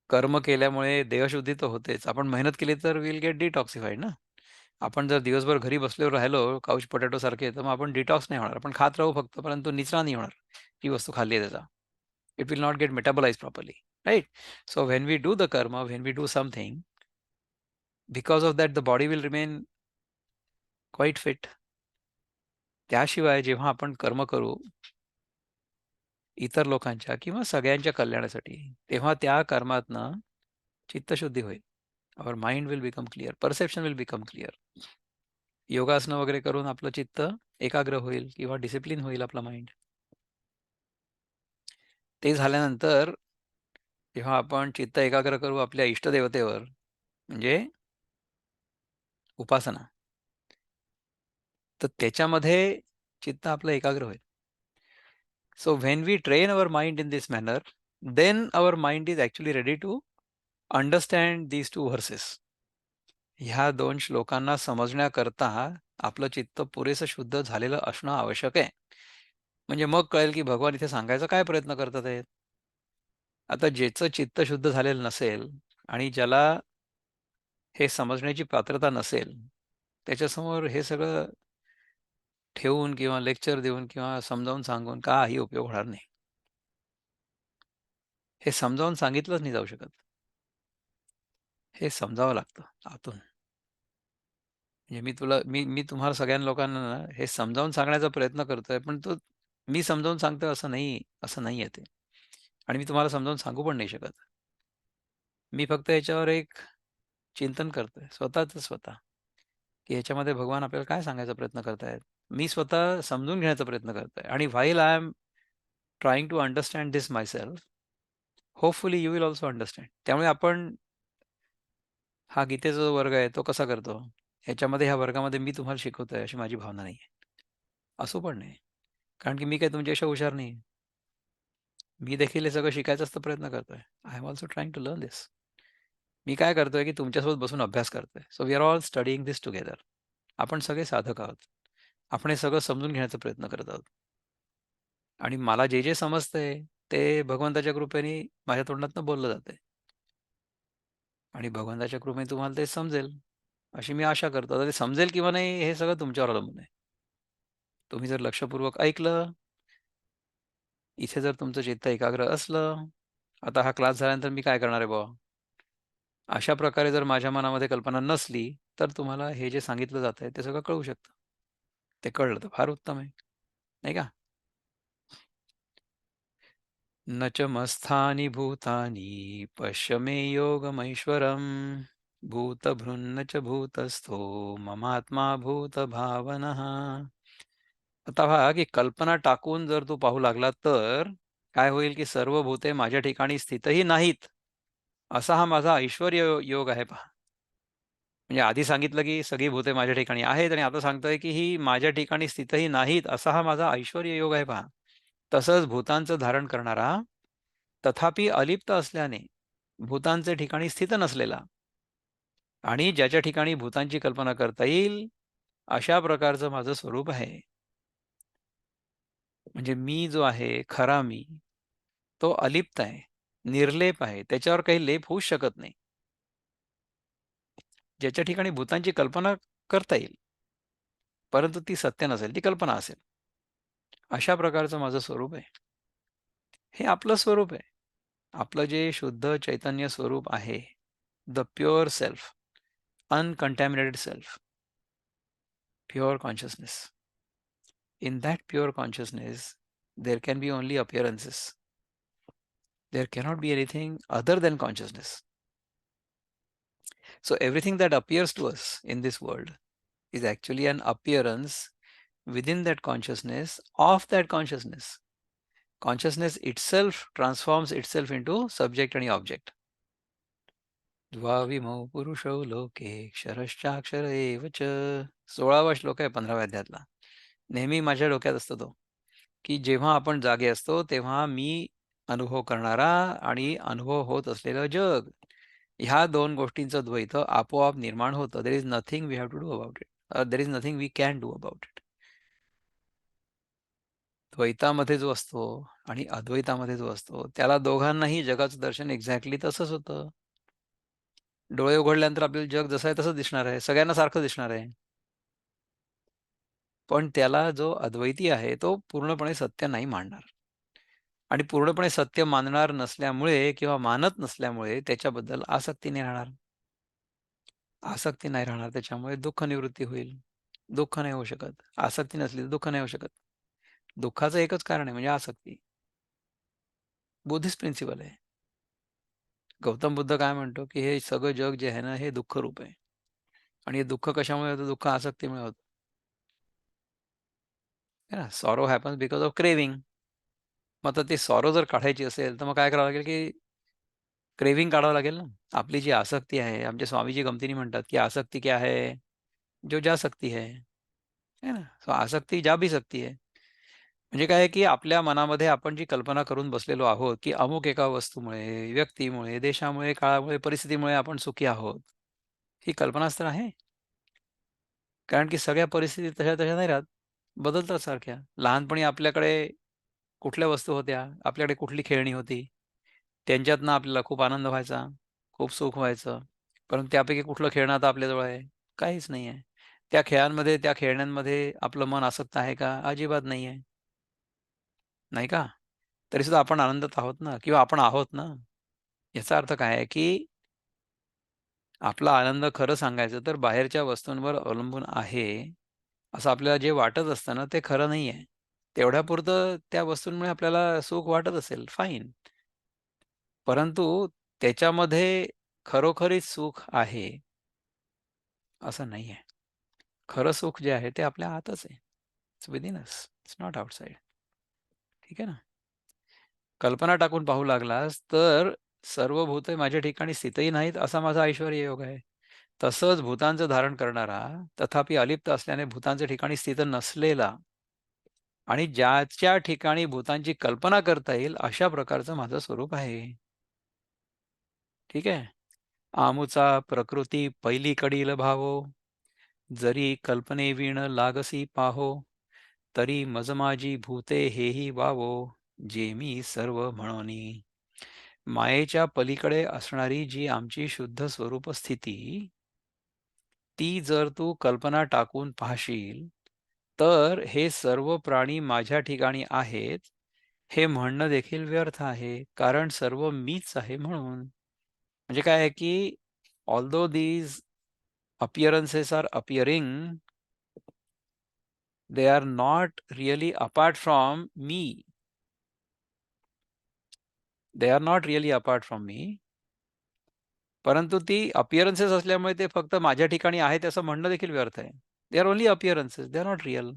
कर्म केल्यामुळे देहशुद्धी तर होतेच. आपण मेहनत केली तर विल गेट डिटॉक्सिफाईड ना. आपण जर दिवसभर घरी बसल्यावर राहिलो काउच पोटॅटो सारखे, तर मग आपण डिटॉक्स नाही होणार. आपण खात राहू फक्त, परंतु निचरा नाही होणार. जी वस्तू खाल्ली आहे त्याचा. It will not get metabolised properly, right? So when we do the karma, when we do something, because of that the body will remain quite fit. त्याशिवाय जेव्हा आपण कर्म करू इतर लोकांच्या किंवा सगळ्यांच्या कल्याणासाठी, तेव्हा त्या कर्मातनं चित्तशुद्धी होईल. Our mind will become clear, perception will become clear. योगासनं वगैरे करून आपलं चित्त एकाग्र होईल किंवा डिसिप्लिन होईल आपला माइंड. ते झाल्यानंतर जेव्हा आपण चित्त एकाग्र करू आपल्या इष्टदेवतेवर, म्हणजे उपासना, तर त्याच्यामध्ये चित्त आपलं एकाग्र होईल. So when we train our mind in this manner, then our mind is actually ready to understand these 2 verses. ह्या 2 श्लोकांना समजण्याकरता आपलं चित्त पुरेसं शुद्ध झालेलं असणं आवश्यक आहे. म्हणजे मग कळेल की भगवान इथे सांगायचा काय प्रयत्न करतात आहेत. आता ज्याचं चित्त शुद्ध झालेलं नसेल आणि ज्याला हे समजण्याची पात्रता नसेल, त्याच्यासमोर हे सगळं ठेवून किंवा लेक्चर देऊन किंवा समजावून सांगून काही उपयोग होणार नाही. हे समजावून सांगितलंच नाही जाऊ शकत. हे समजावं लागतं आतून. म्हणजे मी तुम्हाला सगळ्या लोकांना ना हे समजावून सांगण्याचा प्रयत्न करतोय, पण तो मी समजावून सांगतोय असं नाहीये ते. आणि मी तुम्हाला समजावून सांगू पण नाही शकत. मी फक्त याच्यावर एक चिंतन करतोय स्वतःचं स्वतः, की ह्याच्यामध्ये भगवान आपल्याला काय सांगायचा प्रयत्न करतायत. मी स्वतः समजून घेण्याचा प्रयत्न करतोय आणि while I am trying to understand this myself, hopefully you will also understand. त्यामुळे आपण हा गीतेचा जो वर्ग आहे तो कसा करतो? ह्याच्यामध्ये ह्या वर्गामध्ये मी तुम्हाला शिकवतोय अशी माझी भावना नाहीये. असू पण नाही. कारण की मी काही तुमच्यापेक्षा हुशार नाही. मी देखील हे सगळं शिकायचाच तर प्रयत्न करतोय. I am also trying to learn this. मी काय करतोय, की तुमच्यासोबत बसून अभ्यास करतोय. So we are all studying this together. आपण सगळे साधक आहोत. आपण हे सगळं समजून घेण्याचा प्रयत्न करत आहोत. आणि मला जे समजतंय ते भगवंताच्या कृपेने माझ्या तोंडातनं बोललं जातंय. आणि भगवंताच्या कृपेने तुम्हाला ते समजेल, अशी मी आशा करतो. आता ते समजेल किंवा नाही हे सगळं तुमच्यावर अवलंबून आहे. तुम्ही जर लक्षपूर्वक ऐकलं, इथे जर तुमचं चित्त एकाग्र असलं, आता हा क्लास झाल्यानंतर मी काय करणार आहे बुवा? अशा प्रकारे जर माझ्या मनामध्ये कल्पना नसली, तर तुम्हाला हे जे सांगितलं जातंय ते सगळं कळू शकतं. ते कळलं तर फार उत्तम आहे, नाही का? न च मस्थानि भूतानि पश्य मे योगमैश्वरम् भूतभृन्न च भूतस्थो ममात्मा भूतभावनः. आता पहा की कल्पना टाकून जर तू पाहू लागला तर काय होईल की सर्व भूते माझ्या ठिकाणी स्थितही नाहीत असा हा माझा ऐश्वर्य योग आहे पहा. म्हणजे आधी सांगितलं की सगळी भूते माझ्या ठिकाणी आहेत आणि आता सांगतोय की ही माझ्या ठिकाणी स्थितही नाहीत असा हा माझा ऐश्वर्य योग आहे पहा. तसंच भूतांचं धारण करणारा तथापि अलिप्त असल्याने भूतांचे ठिकाणी स्थित नसलेला आणि ज्याच्या ठिकाणी भूतांची कल्पना करता येईल अशा प्रकारचं माझं स्वरूप आहे. म्हणजे मी जो आहे खरा मी तो अलिप्त आहे, निर्लेप आहे. त्याच्यावर काही लेप होऊच शकत नाही. ज्याच्या ठिकाणी भूतांची कल्पना करता येईल, परंतु ती सत्य नसेल, ती कल्पना असेल. अशा प्रकारचं माझं स्वरूप आहे. हे आपलं स्वरूप आहे. आपलं जे शुद्ध चैतन्य स्वरूप आहे, the pure self, uncontaminated self, pure consciousness. In that pure consciousness, there can be only appearances. There cannot be anything other than consciousness. So everything that appears to us in this world is actually an appearance within that consciousness of that consciousness. Consciousness itself transforms itself into subject and object. द्वाविमौ पुरुषौ लोके क्षरश्चाक्षर एव च. 16वा श्लोक आहे 15व्या अध्यायातला. नेहमी माझ्या डोक्यात असतो तो, की जेव्हा आपण जागे असतो तेव्हा मी अनुभव करणारा आणि अनुभव होत असलेलं जग, ह्या दोन गोष्टींचं द्वैत आपोआप निर्माण होतं. There is nothing we have to do about it. There is nothing we can do about it. द्वैतामध्ये जो असतो आणि अद्वैतामध्ये जो असतो त्याला दोघांनाही जगाचं दर्शन एक्झॅक्टली तसंच होतं. डोळे उघडल्यानंतर आपल्याला जग जसं आहे तसंच दिसणार आहे, सगळ्यांना सारखं दिसणार आहे. पण त्याला जो अद्वैती आहे तो पूर्णपणे सत्य नाही मानणार आणि पूर्णपणे सत्य मानणार नसल्यामुळे किंवा मानत नसल्यामुळे त्याच्याबद्दल आसक्ती नाही राहणार. आसक्ती नाही राहणार त्याच्यामुळे दुःख निवृत्ती होईल. दुःख नाही होऊ शकत. आसक्ती नसली तर दुःख नाही होऊ शकत. दुःखाचं एकच कारण आहे म्हणजे आसक्ती. बुद्धिस्ट प्रिन्सिपल आहे. गौतम बुद्ध काय म्हणतो, की हे सगळं जग जे आहे ना, हे दुःखरूप आहे आणि हे दुःख कशामुळे होतं? दुःख आसक्तीमुळे होतं. है ना? Sorrow happens because of craving. मग आता ते सॉरो जर काढायची असेल, तर मग काय करावं लागेल, की क्रेव्हिंग काढावं लागेल ना. आपली जी आसक्ती आहे, आमचे स्वामीजी गमतीने म्हणतात, की "आसक्ती क्या है? जो जा सकती है." है ना? सो आसक्ती जा भी सकती है. म्हणजे काय आहे, की आपल्या मनामध्ये आपण जी कल्पना करून बसलेलो आहोत, की अमुक एका वस्तूमुळे, व्यक्तीमुळे, देशामुळे, काळामुळे, परिस्थितीमुळे आपण सुखी आहोत. ही कल्पनाच तर आहे. कारण की सगळ्या परिस्थिती तशा-तशा नाही राहत. बदलतात सारख्या. लहानपणी आपल्याकडे कुठल्या वस्तू होत्या? आपल्याकडे कुठली खेळणी होती? त्यांच्यातनं आपल्याला खूप आनंद व्हायचा, खूप सुख व्हायचं. परंतु त्यापैकी कुठलं खेळणं आता आपल्याजवळ आहे? काहीच नाही आहे. त्या खेळांमध्ये, त्या खेळण्यांमध्ये आपलं मन आसक्त आहे का? अजिबात नाही आहे. नाही का? तरीसुद्धा आपण आनंदात आहोत ना किंवा आपण आहोत ना. याचा अर्थ काय आहे, की आपला आनंद खरं सांगायचं तर बाहेरच्या वस्तूंवर अवलंबून आहे, असं आपल्याला जे वाटत असतं ना, ते खरं नाही आहे. तेवढ्यापुरतं त्या वस्तूंमुळे आपल्याला सुख वाटत असेल, फाईन. परंतु त्याच्यामध्ये खरोखरीच सुख आहे, असं नाही आहे. खरं सुख जे आहे ते आपल्या आतच आहे. It's within us. It's not outside. ठीक आहे ना? कल्पना टाकून पाहू लागलास, तर सर्व भूते माझ्या ठिकाणी स्थितही नाहीत, असा माझा ऐश्वर्य योग आहे. तसंच भूतांचं धारण करणारा, तथापि अलिप्त असल्याने भूतांच्या ठिकाणी स्थित नसलेला आणि ज्याच्या ठिकाणी भूतांची कल्पना करता येईल, अशा प्रकारचं माझं स्वरूप आहे. ठीक आहे? आमुचा प्रकृती पहिली कडील भावो, जरी कल्पनेवीण लागसी पाहो, तरी मज माझी भूते हेही वावो, जे मी सर्व म्हणोनी. मायेच्या पलीकडे असणारी जी आमची शुद्ध स्वरूप स्थिती, ती जर तू कल्पना टाकून पाहशील, तर हे सर्व प्राणी माझ्या ठिकाणी आहेत, हे म्हणणं देखील व्यर्थ आहे. कारण सर्व मीच आहे म्हणून. म्हणजे काय आहे, की although these appearances are appearing, They are not really apart from me. They are not really apart from me. परंतु ती अपिअरन्सेस असल्यामुळे ते फक्त माझ्या ठिकाणी आहेत असं म्हणणं देखील व्यर्थ आहे. They are only appearances, they are not real.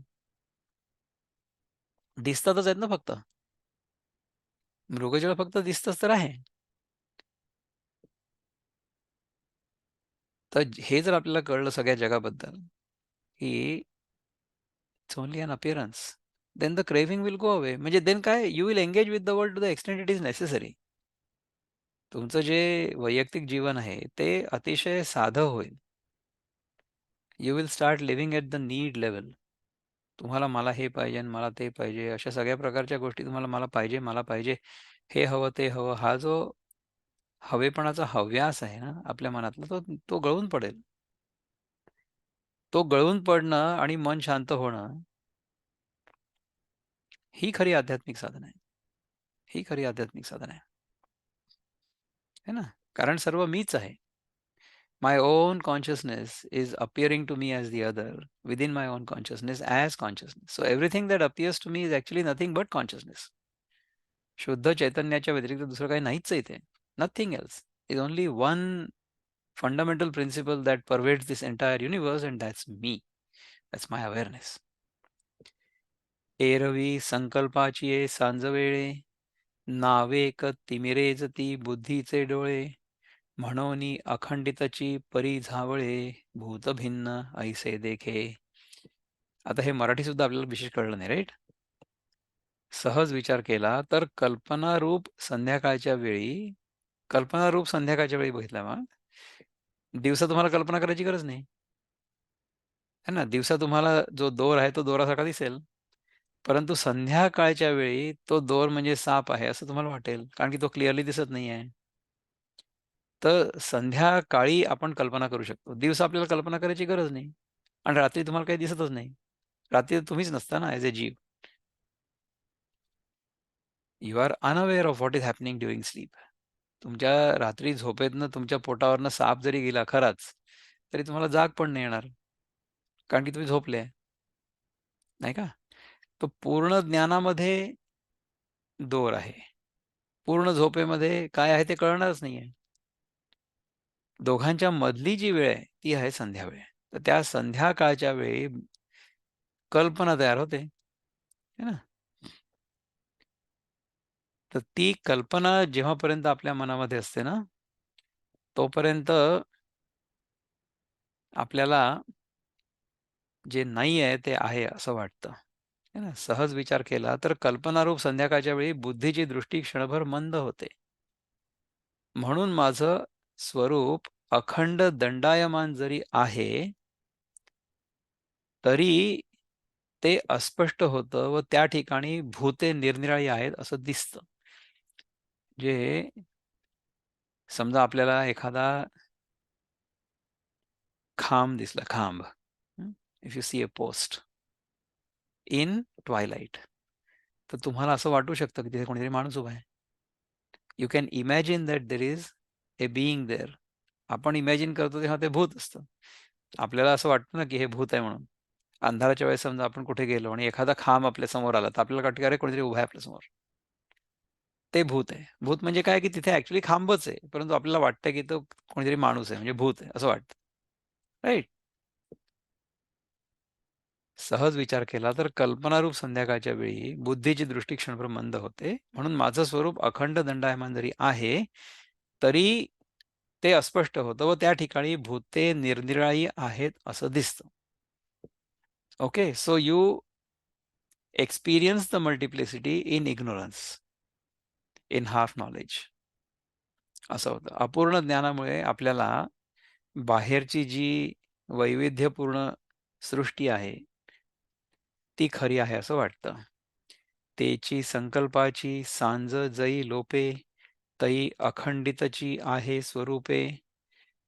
दिसतातच आहेत ना फक्त. मृगजळ फक्त दिसतच तर आहे. तर हे जर आपल्याला कळलं सगळ्या जगाबद्दल, की it's only an appearance, then the craving will go away. म्हणजे देन काय, you will engage with the world to the extent it is necessary. तुमचं जे वैयक्तिक जीवन आहे ते अतिशय साधं होईल. You will start living at the need level. तुम्हाला मला हे पाहिजे आणि मला ते पाहिजे, अशा सगळ्या प्रकारच्या गोष्टी तुम्हाला मला पाहिजे, हे हवं, ते हवं. हा जो हवेपणाचा हव्यास आहे ना आपल्या मनातला, तो तो गळून पडेल. तो गळून पडणं आणि मन शांत होणं, ही खरी आध्यात्मिक साधना आहे. ही खरी आध्यात्मिक साधना आहे. है ना? कारण सर्व मीच आहे. My own consciousness is appearing to me as the other within my own consciousness as consciousness. So everything that appears to me is actually nothing but consciousness. शुद्ध चैतन्याच्या व्यतिरिक्त दुसरं काही नाहीच आहे इथे. Nothing else. Is only one fundamental principle that pervades this entire universe, and that's me. That's my awareness. एरवी संकल्पाची ये सांजवेळे, नावेक तिमिरेजती बुद्धीचे डोळे, म्हणोनी अखंडितची परी झावळे, भूतभिन्न ऐसे देखे. आता हे मराठी सुद्धा आपल्याला विशेष कळलं नाही, राईट? सहज विचार केला तर कल्पनारूप संध्याकाळच्या वेळी बघितला मग दिवसा तुम्हाला कल्पना करायची गरज नाही, है ना? दिवसा तुम्हाला जो दोर आहे तो दोरासारखा दिसेल, परंतु संध्याकाळच्या वेळी तो दोर म्हणजे साप आहे असं तुम्हाला वाटेल, कारण की तो क्लिअरली दिसत नाही आहे. तर संध्याकाळी आपण कल्पना करू शकतो. दिवसा आपल्याला कल्पना करायची गरज नाही आणि रात्री तुम्हाला काही दिसतच नाही. रात्री तुम्हीच नसता ना ॲज अ जीव. You are unaware of what is happening during sleep. तुमच्या रात्री झोपेतनं तुमच्या पोटावरनं साप जरी गेला खराच, तरी तुम्हाला जाग पण नाही येणार. कारण की तुम्ही झोपले, नाही का? तर पूर्ण ज्ञानामध्ये दोर आहे. पूर्ण झोपेमध्ये काय आहे ते कळणारच नाहीये. दोघांच्या मधली जी वेळ आहे, ती आहे संध्यावेळ. तर त्या संध्याकाळच्या वेळी कल्पना तयार होते, है ना? तर ती कल्पना जेव्हापर्यंत आपल्या मनामध्ये असते ना, तोपर्यंत आपल्याला जे नाही आहे ते आहे असं वाटतं. है ना? सहज विचार केला तर कल्पनारूप संध्याकाळच्या वेळी बुद्धीची दृष्टी क्षणभर मंद होते. म्हणून माझं स्वरूप अखंड दंडायमान जरी आहे, तरी ते अस्पष्ट होतं व त्या ठिकाणी भूते निरनिराळी आहेत असं दिसतं. जे समजा आपल्याला एखादा खांब दिसला, खांब. If you see a post in twilight, तर तुम्हाला असं वाटू शकतं की तिथे कोणीतरी माणूस उभा आहे. You can imagine that there is a being there. आपण इमॅजिन करतो तेव्हा ते भूत असतं. आपल्याला असं वाटतं ना की हे भूत आहे म्हणून. अंधाराच्या वेळेस समजा आपण कुठे गेलो आणि एखादा खांब आपल्या समोर आला, तर आपल्याला वाटतं की अरे कोणीतरी उभा आहे आपल्यासमोर. ते भूत आहे. भूत म्हणजे काय, की तिथे ॲक्चुअली खांबच आहे. परंतु आपल्याला वाटतं की तो कोणीतरी माणूस आहे म्हणजे भूत आहे असं वाटतं. राइट? सहज विचार केला तर कल्पनारूप संध्याकाळच्या वेळी बुद्धीची दृष्टी क्षणभर मंद होते. म्हणून माझं स्वरूप अखंड दंडायमान जरी आहे, तरी ते अस्पष्ट होतं व त्या ठिकाणी भूते निरनिराळी आहेत असं दिसतं. Okay. So you experience the multiplicity in ignorance, in half knowledge. असं होतं. अपूर्ण ज्ञानामुळे आपल्याला बाहेरची जी वैविध्यपूर्ण सृष्टी आहे, ती खरी आहे असं वाटतं. तेची संकल्पाची सांज जै लोपे, तै अखंडितची आहे स्वरूपे.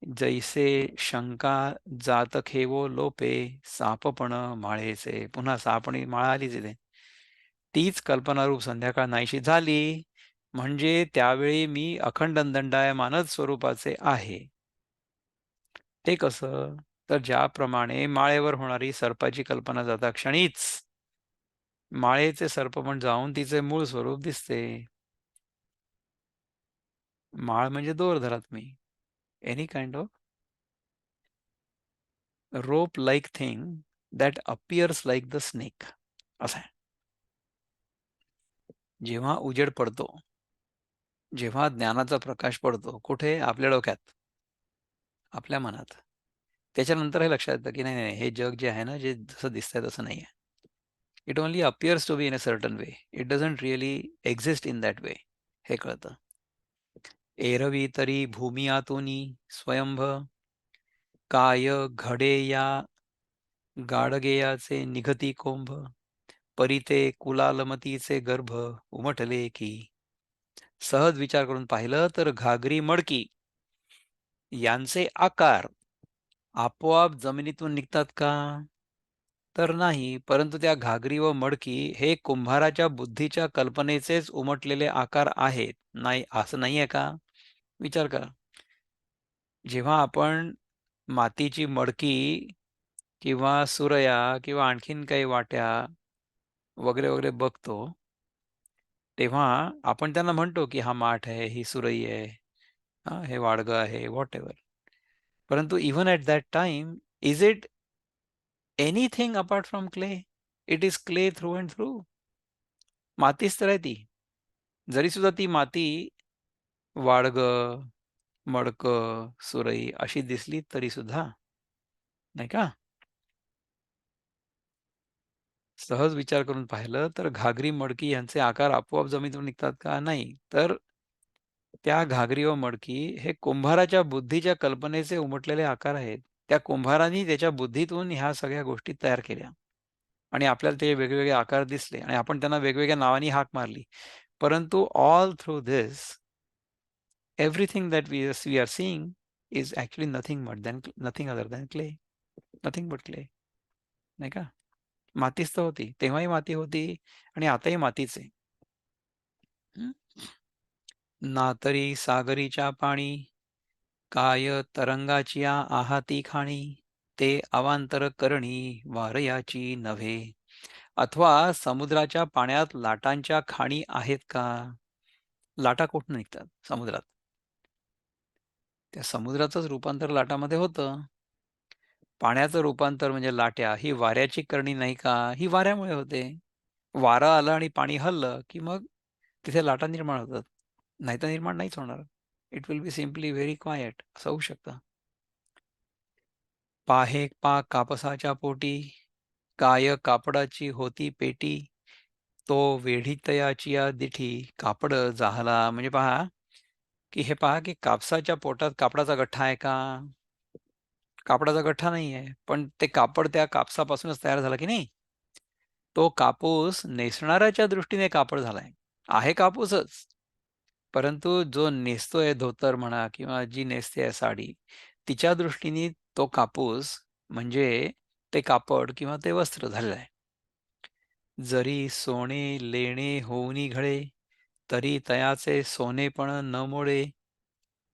जैसे शंका जात खेवो लोपे, सापपण माळेचे. पुन्हा साप आणि माळा आलीच इथे. तीच कल्पनारूप संध्याकाळ नाहीशी झाली, म्हणजे त्यावेळी मी अखंड दंडायमानच स्वरूपाचे आहे. ते कसं? तर ज्याप्रमाणे माळेवर होणारी सर्पाची कल्पना जाता क्षणीच माळेचे सर्पमण जाऊन तिचे मूळ स्वरूप दिसते. माळ म्हणजे दोर धरा तुम्ही. Any kind of rope like thing that appears like the snake. असं आहे. जेव्हा उजेड पडतो, जेव्हा ज्ञानाचा प्रकाश पडतो, कुठे? आपल्या डोक्यात, आपल्या मनात. त्याच्यानंतर हे लक्षात येतं, की नाही, नाही, हे जग जे आहे ना, जे जसं दिसतंय तसं नाहीये. It only appears to be in a certain way. It doesn't really exist in that way. हे कळतं. एरवी तरी भूमी आतुनी स्वयंभ, काय घडे या गाडगेयाचे निघती कोंभ, परी ते कुलालमतीचे गर्भ उमटले की. सहज विचार करून पाहिलं तर घागरी मडकी यांचे आकार आपोआप जमिनीतून निघतात का? तर नाही, परंतु त्या घागरी व मडकी हे कुंभाराच्या बुद्धीच्या कल्पनेचेच उमटलेले आकार आहेत. नाही, असं नाहीये का? विचार करा. जेव्हा आपण मातीची मडकी किंवा सुरया किंवा आणखीन काही वाट्या वगैरे, वगैरे बघतो, तेव्हा आपण त्यांना म्हणतो, की हा माठ आहे, ही सुरई आहे, हां, हे वाडगं आहे, व्हॉटएव्हर. परंतु even at that time, is it anything apart from clay? It is clay through and through. मातीच तर आहे ती. जरी सुद्धा ती माती वाडगं, मडकं, सुरई अशी दिसली तरी सुद्धा, नाही का? सहज विचार करून पाहिलं तर घागरी, मडकी यांचे आकार आपोआप जमिनीतून निघतात का? नाही. तर त्या घागरी व मडकी हे कुंभाराच्या बुद्धीच्या कल्पनेचे उमटलेले आकार आहेत. त्या कुंभाराने त्याच्या बुद्धीतून ह्या सगळ्या गोष्टी तयार केल्या आणि आपल्याला ते वेगवेगळे आकार दिसले आणि आपण त्यांना वेगवेगळ्या नावानी हाक मारली. परंतु all through this, everything that we are seeing is actually nothing other than clay. Nothing but clay. नाही का? मातीच तर होती. तेव्हाही माती होती आणि आताही मातीच आहे. हं. ना तरी सागरीच्या पाणी, काय तरंगाचिया आहाती खाणी, ते अवांतर करणी वारयाची नव्हे. अथवा समुद्राच्या पाण्यात लाटांच्या खाणी आहेत का? लाटा कुठून निघतात? समुद्रात. त्या समुद्राचंच रूपांतर लाटामध्ये होतं. पाण्याचं रूपांतर म्हणजे लाट्या ही वाऱ्याची करणी नाही का? ही वाऱ्यामुळे होते. वारं आलं आणि पाणी हललं, की मग तिथे लाटा निर्माण होतात. नाहीतर निर्माण नाहीच होणार. It will be simply very quiet असं होऊ शकतं. पाहे पा कापसाच्या पोटी, काय कापडाची होती पेटी, तो वेढीतयाचिया दिठी कापड जाहला. म्हणजे पहा, की हे पहा, की कापसाच्या पोटात कापडाचा गठ्ठा आहे का? कापडाचा गठ्ठा नाहीये. पण ते कापड त्या कापसापासूनच तयार झालं की नाही? तो कापूस नेसणाऱ्याच्या दृष्टीने कापड झालाय. आहे कापूसच. परंतु जो नेसतोय धोतर म्हणा किंवा जी नेसते साडी, तिच्या दृष्टीने तो कापूस म्हणजे ते कापड किंवा ते वस्त्र झालेलं आहे. जरी सोने लेणे होऊनी घडे, तरी तयाचे सोनेपण न मोडे.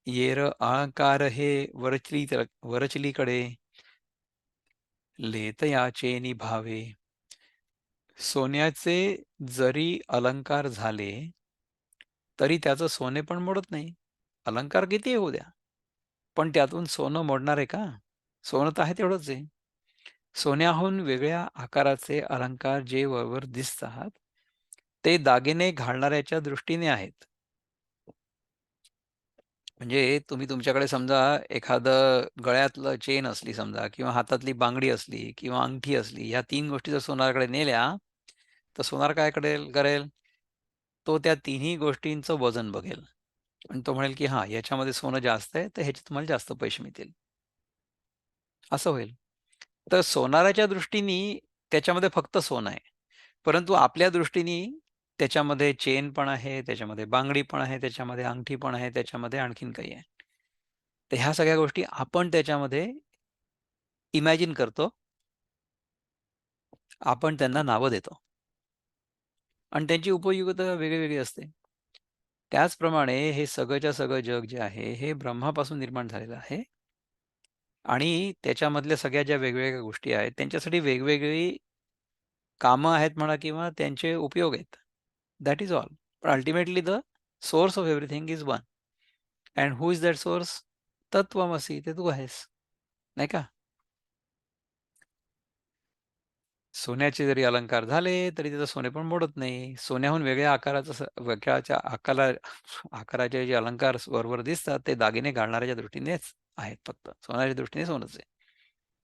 येर अलंकार हे वरचलीकडे, लेतयाचे निभावे. सोन्याचे जरी अलंकार झाले, तरी त्याचं सोनेपण मोडत नाही. अलंकार कितीही होऊ द्या, पण त्यातून सोनं मोडणार आहे का? सोनं तर आहे तेवढंच आहे. सोन्याहून वेगळ्या आकाराचे अलंकार जे वरवर दिसतात, ते दागिने घालणाऱ्याच्या दृष्टीने आहेत. म्हणजे तुम्ही तुमच्याकडे समजा एखादं गळ्यातलं चेन असली समजा किंवा हातातली बांगडी असली किंवा अंगठी असली, ह्या 3 गोष्टी जर सोनाराकडे नेल्या, तर सोनार काय करेल? तो त्या तिन्ही गोष्टींचं वजन बघेल आणि तो म्हणेल, की हां, याच्यामध्ये सोनं जास्त आहे, तर ह्याचे तुम्हाला जास्त पैसे मिळतील. असं होईल. तर सोनाराच्या दृष्टीने त्याच्यामध्ये फक्त सोनं आहे. परंतु आपल्या दृष्टीने त्याच्यामध्ये चेन पण आहे, त्याच्यामध्ये बांगडी पण आहे, त्याच्यामध्ये अंगठी पण आहे, त्याच्यामध्ये आणखीन काही आहे. तर ह्या सगळ्या गोष्टी आपण त्याच्यामध्ये इमॅजिन करतो. आपण त्यांना नावं देतो आणि त्यांची उपयुक्तता वेगळी असते. त्याचप्रमाणे हे सगळंच्या सगळं जग जे आहे, हे ब्रह्मापासून निर्माण झालेलं आहे आणि त्याच्यामधल्या सगळ्या ज्या वेगवेगळ्या गोष्टी आहेत, त्यांच्यासाठी वेगवेगळी कामं आहेत म्हणा किंवा त्यांचे उपयोग आहेत. That is all. पण ultimately the source of everything is one. And who is that source? तत्वमसी, ते तू आहेस. नाही का? सोन्याचे जरी अलंकार झाले, तरी त्याचं सोने पण मोडत नाही. सोन्याहून वेगळ्या आकाराचं वेगळ्याच्या आकाराचे जे अलंकार वरवर दिसतात, ते दागिने घालणाऱ्याच्या दृष्टीनेच आहेत फक्त. सोन्याच्या दृष्टीने सोनंच आहे.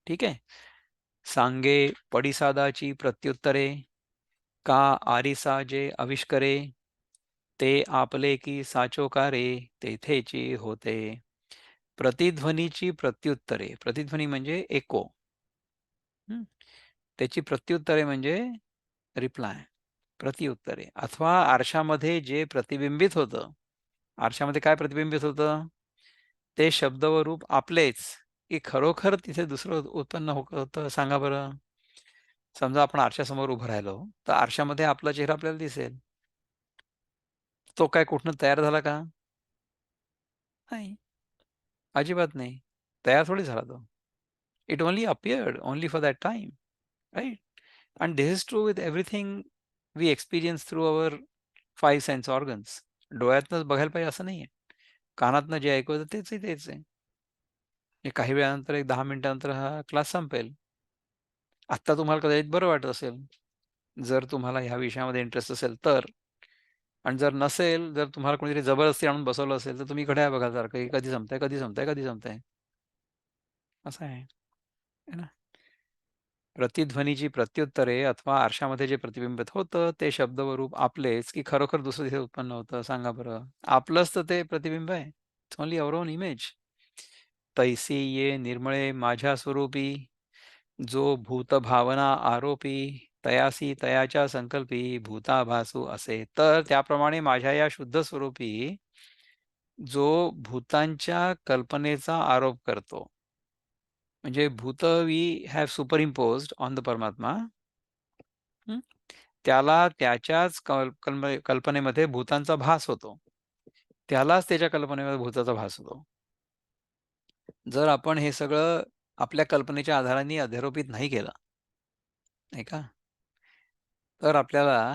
ठीक आहे? सांगे पडिसादाची प्रत्युत्तरे, का आरिसा जे आविष्करे, ते आपले की साचोकारे, तेथेची होते. प्रतिध्वनीची प्रत्युत्तरे. प्रतिध्वनी म्हणजे एको. त्याची प्रत्युत्तरे म्हणजे रिप्लाय, प्रतिउत्तरे, अथवा आरशामध्ये जे प्रतिबिंबित होतं. आरशामध्ये काय प्रतिबिंबित होतं? ते शब्द व रूप आपलेच, की खरोखर तिथे दुसरं उत्पन्न होतं सांगा बरं? समजा आपण आरशासमोर उभं राहिलो, तर आरशामध्ये आपला चेहरा आपल्याला दिसेल. तो काय कुठनं तयार झाला का? नाही, अजिबात नाही. तयार थोडी झाला तो. It only appeared only for that time, right? And this is true with everything we experience through our five sense organs. डोळ्यातनंच बघायला पाहिजे असं नाहीये. कानातनं जे ऐकू येतं तेच तेच आहे. हे काही वेळानंतर एक 10 मिनिटानंतर हा क्लास संपेल. आत्ता तुम्हाला कदाचित बरं वाटत असेल. जर तुम्हाला ह्या विषयामध्ये इंटरेस्ट असेल तर. आणि जर नसेल, जर तुम्हाला कोणीतरी जबरदस्ती आणून बसवलं असेल, तर तुम्ही घड्याळ बघाल सारखं, की कधी संपतंय, कधी संपतंय, कधी संपतंय? असं आहे. है ना? प्रतिध्वनीची प्रत्युत्तरे अथवा आरशामध्ये जे प्रतिबिंबित होतं, ते शब्द व रूप आपलेच, की खरोखर दुसरं तिथे उत्पन्न होतं सांगा बरं? आपलंच तर ते प्रतिबिंब आहे. It's only our own image. तैसी ये निर्मळे माझ्या स्वरूपी, जो भूत भावना आरोपी, तयासी तयाच्या संकल्पी भूताभासू असे. तर त्याप्रमाणे माझ्या या शुद्ध स्वरूपी जो भूतांच्या कल्पनेचा आरोप करतो. म्हणजे भूत we have superimposed on the परमात्मा. त्याला त्याच्याच कल्पनेमध्ये भूतांचा भास होतो. त्यालाच त्याच्या कल्पनेमध्ये भूताचा भास होतो. जर आपण हे सगळं आपल्या कल्पनेच्या आधाराने अध्यारोपित नाही केलं, नाही का? तर आपल्याला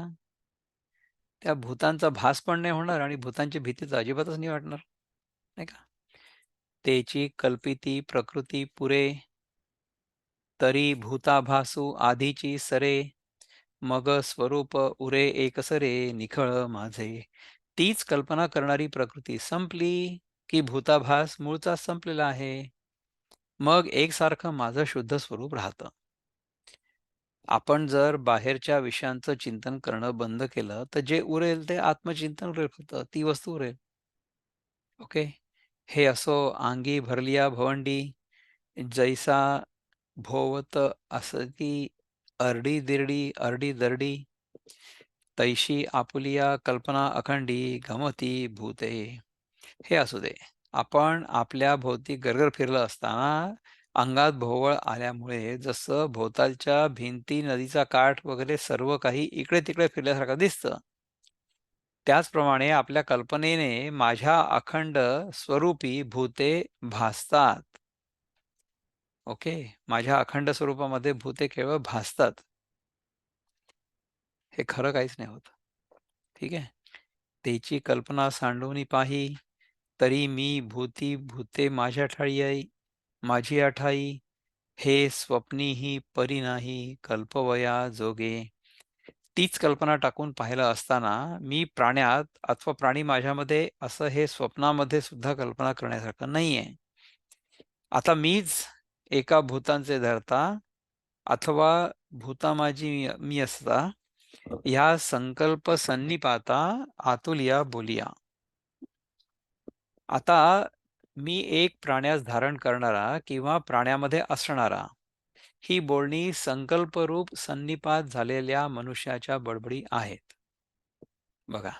त्या भूतांचा भास पण नाही होणार आणि भूतांची भीती तर अजिबातच नाही वाटणार, नाही का? तेची कल्पिती प्रकृती पुरे, तरी भूताभासू आधीची सरे, मग स्वरूप उरे एकसरे निखळ माझे. तीच कल्पना करणारी प्रकृती संपली, की भूताभास मूळचा संपलेला आहे. मग एकसारखं माझं शुद्ध स्वरूप राहतं. आपण जर बाहेरच्या विषयांचं चिंतन करणं बंद केलं, तर जे उरेल ते आत्मचिंतन उरेल फक्त. ती वस्तू उरेल. ओके. हे असो अंगी भरलिया भवंडी, जैसा भोवत असती अरडी-दिरडी, अरडी-दरडी, तैशी आपुलिया कल्पना अखंडी गमती भूते. हे असू दे. आपण आपल्या भोवती गरगर फिरलं असताना अंगात भोवळ आल्यामुळे जसं भोवतालच्या भिंती, नदीचा काठ वगैरे सर्व काही इकडे-तिकडे फिरल्यासारखं दिसतं. त्याचप्रमाणे आपल्या कल्पनेने माझ्या अखंड स्वरूपी भूते भासतात. ओके. माझ्या अखंड स्वरूपामध्ये भूते केवळ भासतात. हे खरं काहीच नाही होत. ठीक आहे. त्याची कल्पना सांडूनी पाही, तरी मी भूती भूते माझ्या ठायी आई, माझी अठाई, हे स्वप्नीही परी नाही कल्पवया जोगे. तीच कल्पना टाकून पाहिलं असताना मी प्राण्यात अथवा प्राणी माझ्यामध्ये असं हे स्वप्नामध्ये सुद्धा कल्पना करण्यासारखं नाहीये. आता मीच एका भूतांचे धरता अथवा भूता माझी मी असता, ह्या संकल्प सन्निपाता आतुलिया बोलिया. आता मी एक प्राण्यास धारण करणारा किंवा प्राण्यामध्ये असणारा, ही बोलणी संकल्परूप सन्निपात झालेल्या मनुष्याच्या बडबडी आहेत. बघा,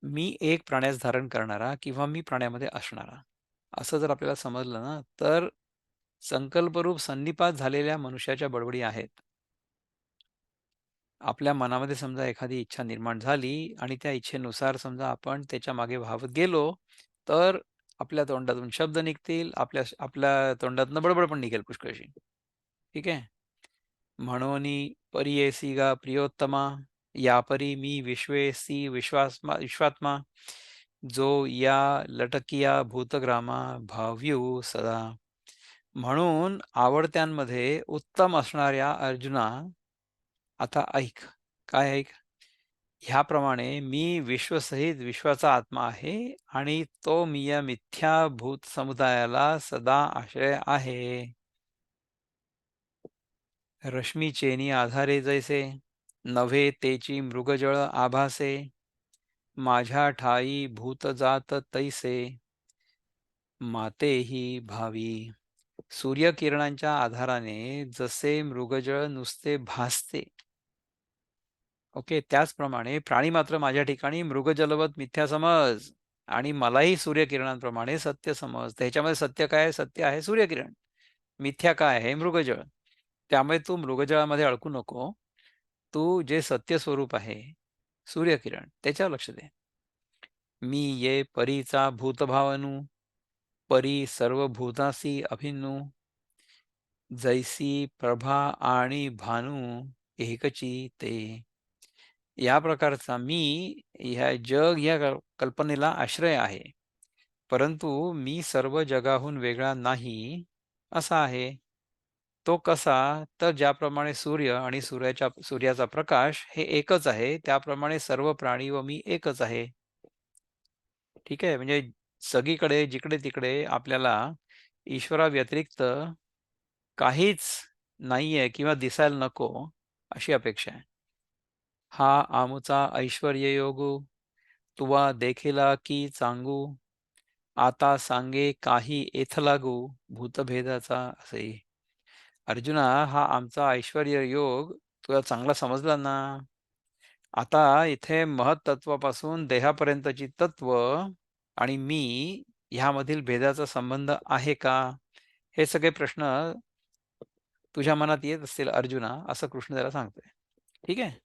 मी एक प्राण्यास धारण करणारा किंवा मी प्राण्यामध्ये असणारा, असं जर आपल्याला समजलं ना, तर संकल्परूप सन्निपात झालेल्या मनुष्याच्या बडबडी आहेत. आपल्या मनामध्ये समजा एखादी इच्छा निर्माण झाली आणि त्या इच्छेनुसार समजा आपण त्याच्या मागे वाहवत गेलो, तर आपल्या तोंडातून शब्द निघतील, आपल्या आपल्या तोंडातनं बडबड पण निघेल पुष्कळशी. ठीक आहे. म्हणोनी परी येसी गा प्रियोत्तमा, या परी मी विश्वेसी विश्वात्मा, जो या लटकिया भूतग्रामा भाव्यू सदा. म्हणून आवडत्यांमध्ये उत्तम असणाऱ्या अर्जुना, आता ऐक. काय ऐक? ह्याप्रमाणे मी विश्वसहित विश्वाचा आत्मा आहे आणि तो मी या मिथ्याभूत समुदायाला सदा आश्रय आहे. रश्मीचेनी आधारे जैसे, नव्हे तेची मृगजळ आभासे, माझ्या ठाई भूतजात तैसे, मातेही भावी. सूर्यकिरणांच्या आधाराने जसे मृगजळ नुसते भासते, ओके, त्याचप्रमाणे प्राणी मात्र माझ्या ठिकाणी मृगजलवत मिथ्या समज आणि मलाही सूर्यकिरणांप्रमाणे सत्य समज. त्याच्यामध्ये सत्य काय? सत्य आहे सूर्यकिरण. मिथ्या काय आहे? मृगजळ. त्यामुळे तू मृगजळामध्ये अडकू नको. तू जे सत्य स्वरूप आहे सूर्यकिरण, त्याच्यावर लक्ष दे. मी ये परीचा भूतभावनू, परी सर्व भूतासी अभिन्नू, जैसी प्रभा आणि भानू एकची ते. या प्रकारचा मी ह्या जग या कल्पनेला आश्रय आहे, परंतु मी सर्व जगाहून वेगळा नाही असा आहे. तो कसा? तर ज्याप्रमाणे सूर्य आणि सूर्याचा प्रकाश हे एकच आहे, त्याप्रमाणे सर्व प्राणी व मी एकच आहे. ठीक आहे. म्हणजे सगळीकडे जिकडे तिकडे आपल्याला ईश्वराव्यतिरिक्त काहीच नाहीये किंवा दिसायला नको अशी अपेक्षा आहे. हा आमुचा ऐश्वर्य योगू, तुवा देखिला की चांगू, आता सांगे काही येथ लागू, भूतभेदाचा असे. अर्जुना, हा आमचा ऐश्वर्य योग तुला चांगला समजला ना? आता इथे महत्त्वापासून देहापर्यंतची तत्व आणि मी ह्यामधील भेदाचा संबंध आहे का? हे सगळे प्रश्न तुझ्या मनात येत असतील अर्जुना, असं कृष्ण त्याला सांगतोय. ठीक आहे.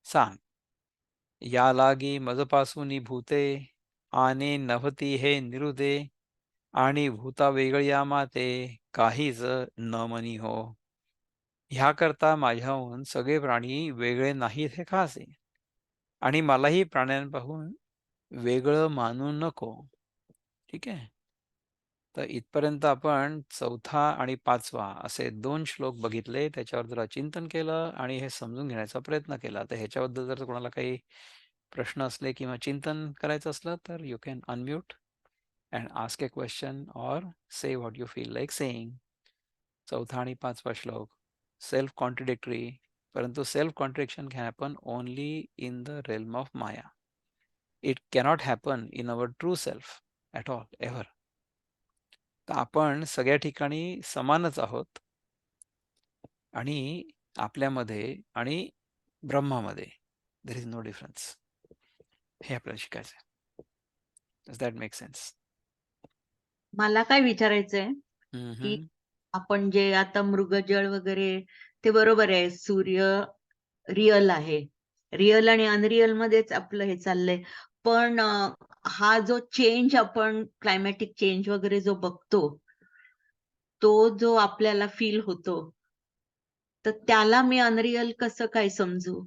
सांग. या लागी मजपासून भूते, आने नभती हे निरुदे, आणि भूता वेगळ्या माते, काहीच न मनी हो. ह्याकरता माझ्याहून सगळे प्राणी वेगळे नाहीत हे खास आहे, आणि मलाही प्राण्यांपासून वेगळं मानू नको. ठीक आहे. तर इथपर्यंत आपण चौथा आणि पाचवा असे 2 श्लोक बघितले. त्याच्यावर जरा चिंतन केलं आणि हे समजून घेण्याचा प्रयत्न केला. तर ह्याच्याबद्दल जर कोणाला काही प्रश्न असले किंवा चिंतन करायचं असलं तर you can unmute and ask A question or say what you feel like saying. चौथा आणि पाचवा श्लोक सेल्फ कॉन्ट्रडिक्टरी, परंतु self contradiction can happen only in the realm of Maya. It cannot happen in our true self at all ever. तर आपण सगळ्या ठिकाणी समानच आहोत आणि आपल्यामध्ये आणि ब्रह्मामध्ये देर इज नो डिफरन्स. हे आपल्याला शिकायचं आहे. Does that make sense? मला काय विचारायचंय की आपण जे आता मृगजळ वगैरे ते बरोबर आहे, सूर्य रिअल आहे, रिअल आणि अनरिअल मध्येच आपलं हे चाललंय. पण हा जो चेंज आपण क्लायमॅटिक चेंज वगैरे जो बघतो, तो जो आपल्याला फील होतो, तर त्याला मी अनरिअल कसं काय समजू?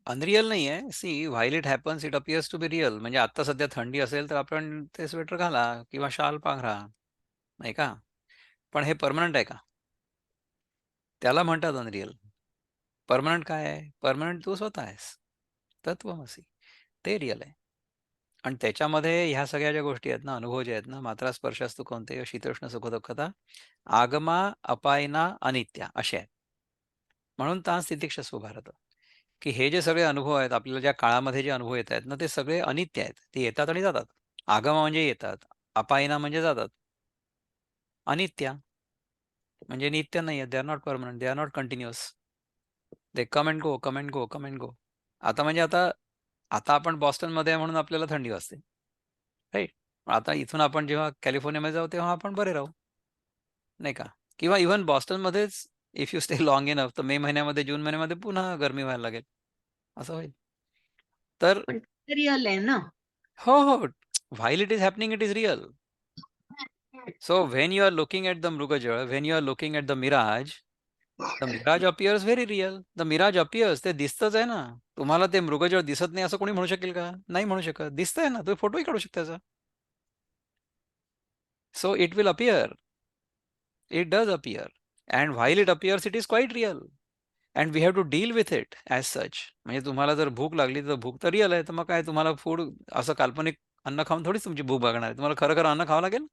अनरिअल नाही आहे. See, while it happens it appears to be real. म्हणजे आता सध्या थंडी असेल तर आपण ते स्वेटर घाला किंवा शाल पांघरा, नाही का? पण हे परमनंट आहे का? त्याला म्हणतात अनरिअल. परमनंट काय आहे? परमनंट तू स्वतः आहेस, तत्वमसी. ते रिअल आहे. आणि त्याच्यामध्ये ह्या सगळ्या ज्या गोष्टी आहेत ना, अनुभव जे आहेत ना, मात्रा स्पर्शास्तु कौंतेय शीतोष्ण सुखदुःखता आगमा अपायना अनित्या असे आहेत. म्हणून तान स्थितिक्षस्व भारत, की हे जे सगळे अनुभव आहेत आपल्याला, ज्या काळामध्ये जे अनुभव येत आहेत ना, ते सगळे अनित्य आहेत. ते येतात आणि जातात. आगमा म्हणजे येतात, अपायना म्हणजे जातात, अनित्या म्हणजे नित्य नाही आहेत. दे are not permanent, they are not continuous. They come and go, come and go, come and go. आता म्हणजे आता आता आपण बॉस्टनमध्ये आहे म्हणून आपल्याला थंडी वाजते, राईट? आता इथून आपण जेव्हा कॅलिफोर्नियामध्ये जाऊ तेव्हा आपण बरे राहू, नाही का? किंवा इव्हन बॉस्टनमध्येच if you stay long enough, तर मे महिन्यामध्ये, जून महिन्यामध्ये पुन्हा गरमी व्हायला लागेल, असं होईल. तर पण रिअल आहे ना. हो, हो. While it is happening, it is real. So when you are looking at the Mrugajal, when you are looking at the mirage, the mirage appears very real. The mirage appears, ते दिसतच आहे ना. तुम्हाला ते मृगजळ दिसत नाही असं कोणी म्हणू शकेल का? नाही म्हणू शकत. दिसतंय ना, तुम्ही फोटोही काढू शकता त्याचा. So it will appear. It does appear. And while it appears it is quite real. And we have to deal with it as such. म्हणजे तुम्हाला जर भूक लागली तर भूक तर रिअल आहे. तर मग काय, तुम्हाला फूड असं काल्पनिक अन्न खाऊन थोडीच तुमची भूक भागणार आहे. तुम्हाला खरं खरं अन्न खावं लागेल.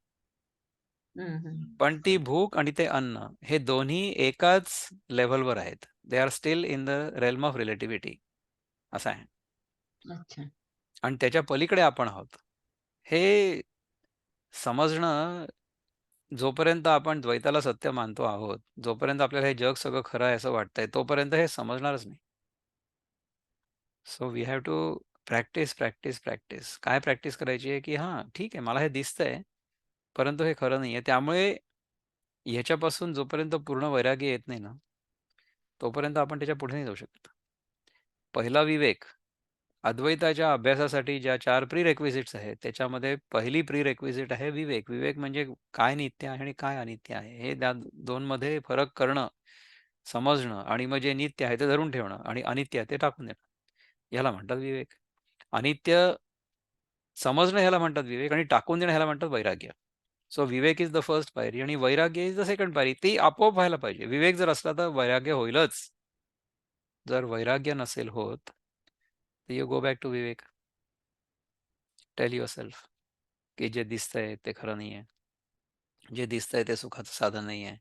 पण ती भूक आणि ते अन्न हे दोन्ही एकाच लेव्हलवर आहेत. They are still in the realm of relativity. असं आहे. अच्छा. आणि त्याच्या पलीकडे आपण आहोत. हे समजणं, जोपर्यंत आपण द्वैताला सत्य मानतो आहोत, जोपर्यंत आपल्याला हे जग सगळं खरं आहे असं वाटतंय, तोपर्यंत हे समजणारच नाही. So we have to practice, practice, practice. काय प्रॅक्टिस करायची आहे, की हां, ठीक आहे, मला हे दिसतंय, परंतु हे खरं नाहीये. त्यामुळे ह्याच्यापासून जोपर्यंत पूर्ण वैराग्य येत नाही ना, तोपर्यंत आपण त्याच्या पुढे नाही जाऊ शकत. पहिला विवेक, अद्वैताच्या अभ्यासासाठी ज्या 4 प्री-रिक्विजिट्स आहेत, त्याच्यामध्ये पहिली प्री-रिक्विजिट आहे विवेक. विवेक म्हणजे काय नित्य आहे आणि काय अनित्य आहे, हे त्या 2 मध्ये फरक करणं, समजणं आणि मग जे नित्य आहे ते धरून ठेवणं आणि अनित्य आहे ते टाकून देणं. ह्याला म्हणतात विवेक. अनित्य समजणं ह्याला म्हणतात विवेक आणि टाकून देणं ह्याला म्हणतात वैराग्य. So Vivek is the first पायरी आणि वैराग्य इज द सेकंड पायरी. ती आपोआप व्हायला पाहिजे. विवेक जर असला तर वैराग्य होईलच. जर वैराग्य नसेल होत, तर यू गो बॅक टू विवेक. टेल युअरसेल्फ की जे दिसतंय ते खरं नाहीये. जे दिसतंय ते सुखाचं साधन नाहीये.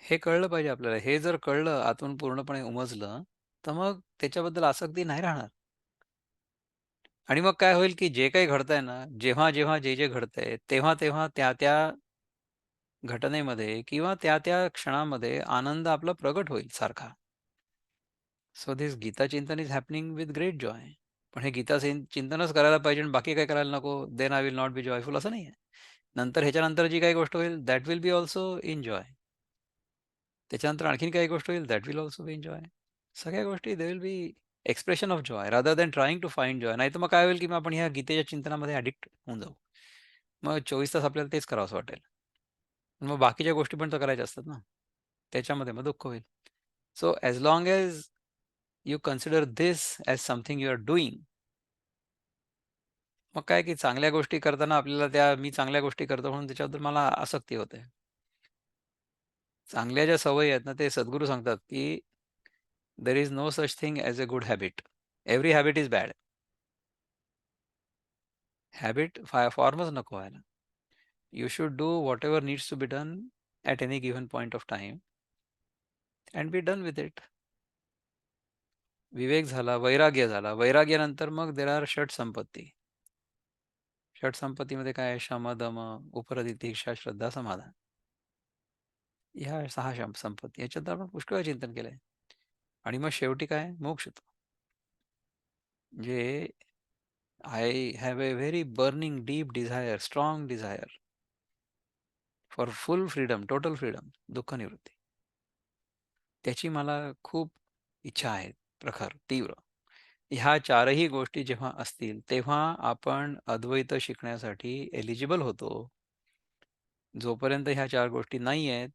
हे कळलं पाहिजे आपल्याला. हे जर कळलं, आतून पूर्णपणे उमजलं, तर मग त्याच्याबद्दल आसक्ती नाही राहणार. आणि मग काय होईल, की जे काही घडतंय ना, जेव्हा-जेव्हा, जे-जे घडतंय, तेव्हा-तेव्हा त्या-त्या घटनेमध्ये किंवा त्या-त्या क्षणामध्ये आनंद आपला प्रगट होईल सारखा. सो धिस गीता चिंतन is happening with great Joy. पण हे गीता चिंतनच करायला पाहिजे आणि बाकी काही करायला नको, then I will not be joyful असं नाहीये. नंतर ह्याच्यानंतर जी काही गोष्ट होईल, that will be also in joy. त्याच्यानंतर आणखीन काही गोष्ट होईल, that will also be in joy. सगळ्या गोष्टी they will be expression of joy rather than trying to find joy. नाहीतर मग काय होईल, की मग आपण ह्या गीतेच्या चिंतनामध्ये ॲडिक्ट होऊन जाऊ. मग 24 तास आपल्याला तेच करावंसं वाटेल. मग बाकीच्या गोष्टी पण तर करायच्या असतात ना. त्याच्यामध्ये मग दुःख होईल. So as long as you consider this as something you are doing, मग काय की चांगल्या गोष्टी करताना आपल्याला त्या मी चांगल्या गोष्टी करतो म्हणून त्याच्याबद्दल मला आसक्ती होते. चांगल्या ज्या सवयी आहेत ना, ते सद्गुरू सांगतात, की there is no such thing as a good habit. Every habit is bad. Habit फॉर्मच नको व्हायला. You should do whatever needs to be done at any given point of time and be done with it. विवेक झाला, वैराग्य झाला. वैराग्यानंतर मग there R षट संपत्ती. षट संपत्तीमध्ये काय आहे? शम, दम, उपरती, तितिक्षा, श्रद्धा, समाधान. ह्या 6 संपत्ती. याच्यात आपण पुष्कळ चिंतन केलंय. आणि मग शेवटी काय? मोक्ष येतो. म्हणजे I have a very burning deep desire, strong desire for full freedom, total freedom, दुःख निवृत्ती. त्याची मला खूप इच्छा आहे, प्रखर, तीव्र. ह्या 4ही गोष्टी जेव्हा असतील, तेव्हा आपण अद्वैत शिकण्यासाठी एलिजिबल होतो. जोपर्यंत ह्या 4 गोष्टी नाही आहेत,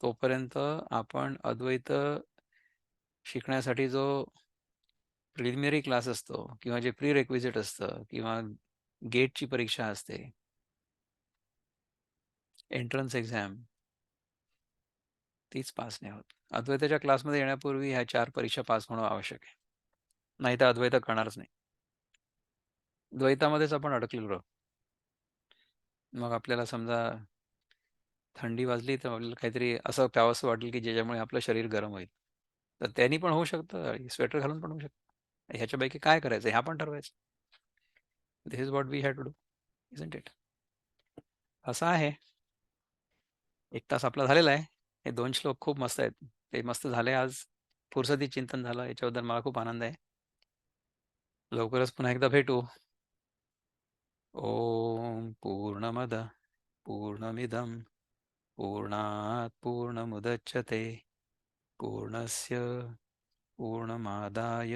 तोपर्यंत आपण अद्वैत शिकण्यासाठी जो प्रिलिमिनरी क्लास असतो किंवा जे प्री रिक्विजिट असतं किंवा गेटची परीक्षा असते, एंट्रन्स एक्झाम, तीच पास नाही होत. अद्वैताच्या क्लासमध्ये येण्यापूर्वी ह्या 4 परीक्षा पास होणं आवश्यक आहे. नाहीतर अद्वैत कळणारच नाही. द्वैतामध्येच आपण अडकलेलो राहू. मग आपल्याला समजा थंडी वाजली तर आपल्याला काहीतरी असं प्यावंसं वाटेल, की ज्याच्यामुळे आपलं शरीर गरम होईल. तर त्यांनी पण होऊ शकतं आणि स्वेटर घालून पण होऊ शकतं. ह्याच्यापैकी काय करायचं हे आपण ठरवायचं. This is what we have to do, isn't it? असं आहे. 1 तास आपला झालेला आहे. हे 2 श्लोक खूप मस्त आहेत. ते मस्त झाले आज. फुरसती चिंतन झालं. याच्याबद्दल मला खूप आनंद आहे. लवकरच पुन्हा एकदा भेटू. ओम पूर्णमद पूर्णमिदं पूर्णात् पूर्णमुदच्यते पूर्णस्य पूर्णमादाय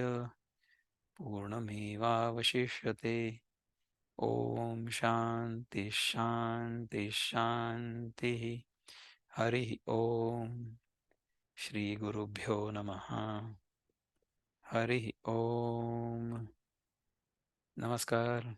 पूर्णमेवावशिष्यते. ओम शांती शांती शांती. हरि ओम. श्रीगुरुभ्यो नमः। हरि ओम। नमस्कार।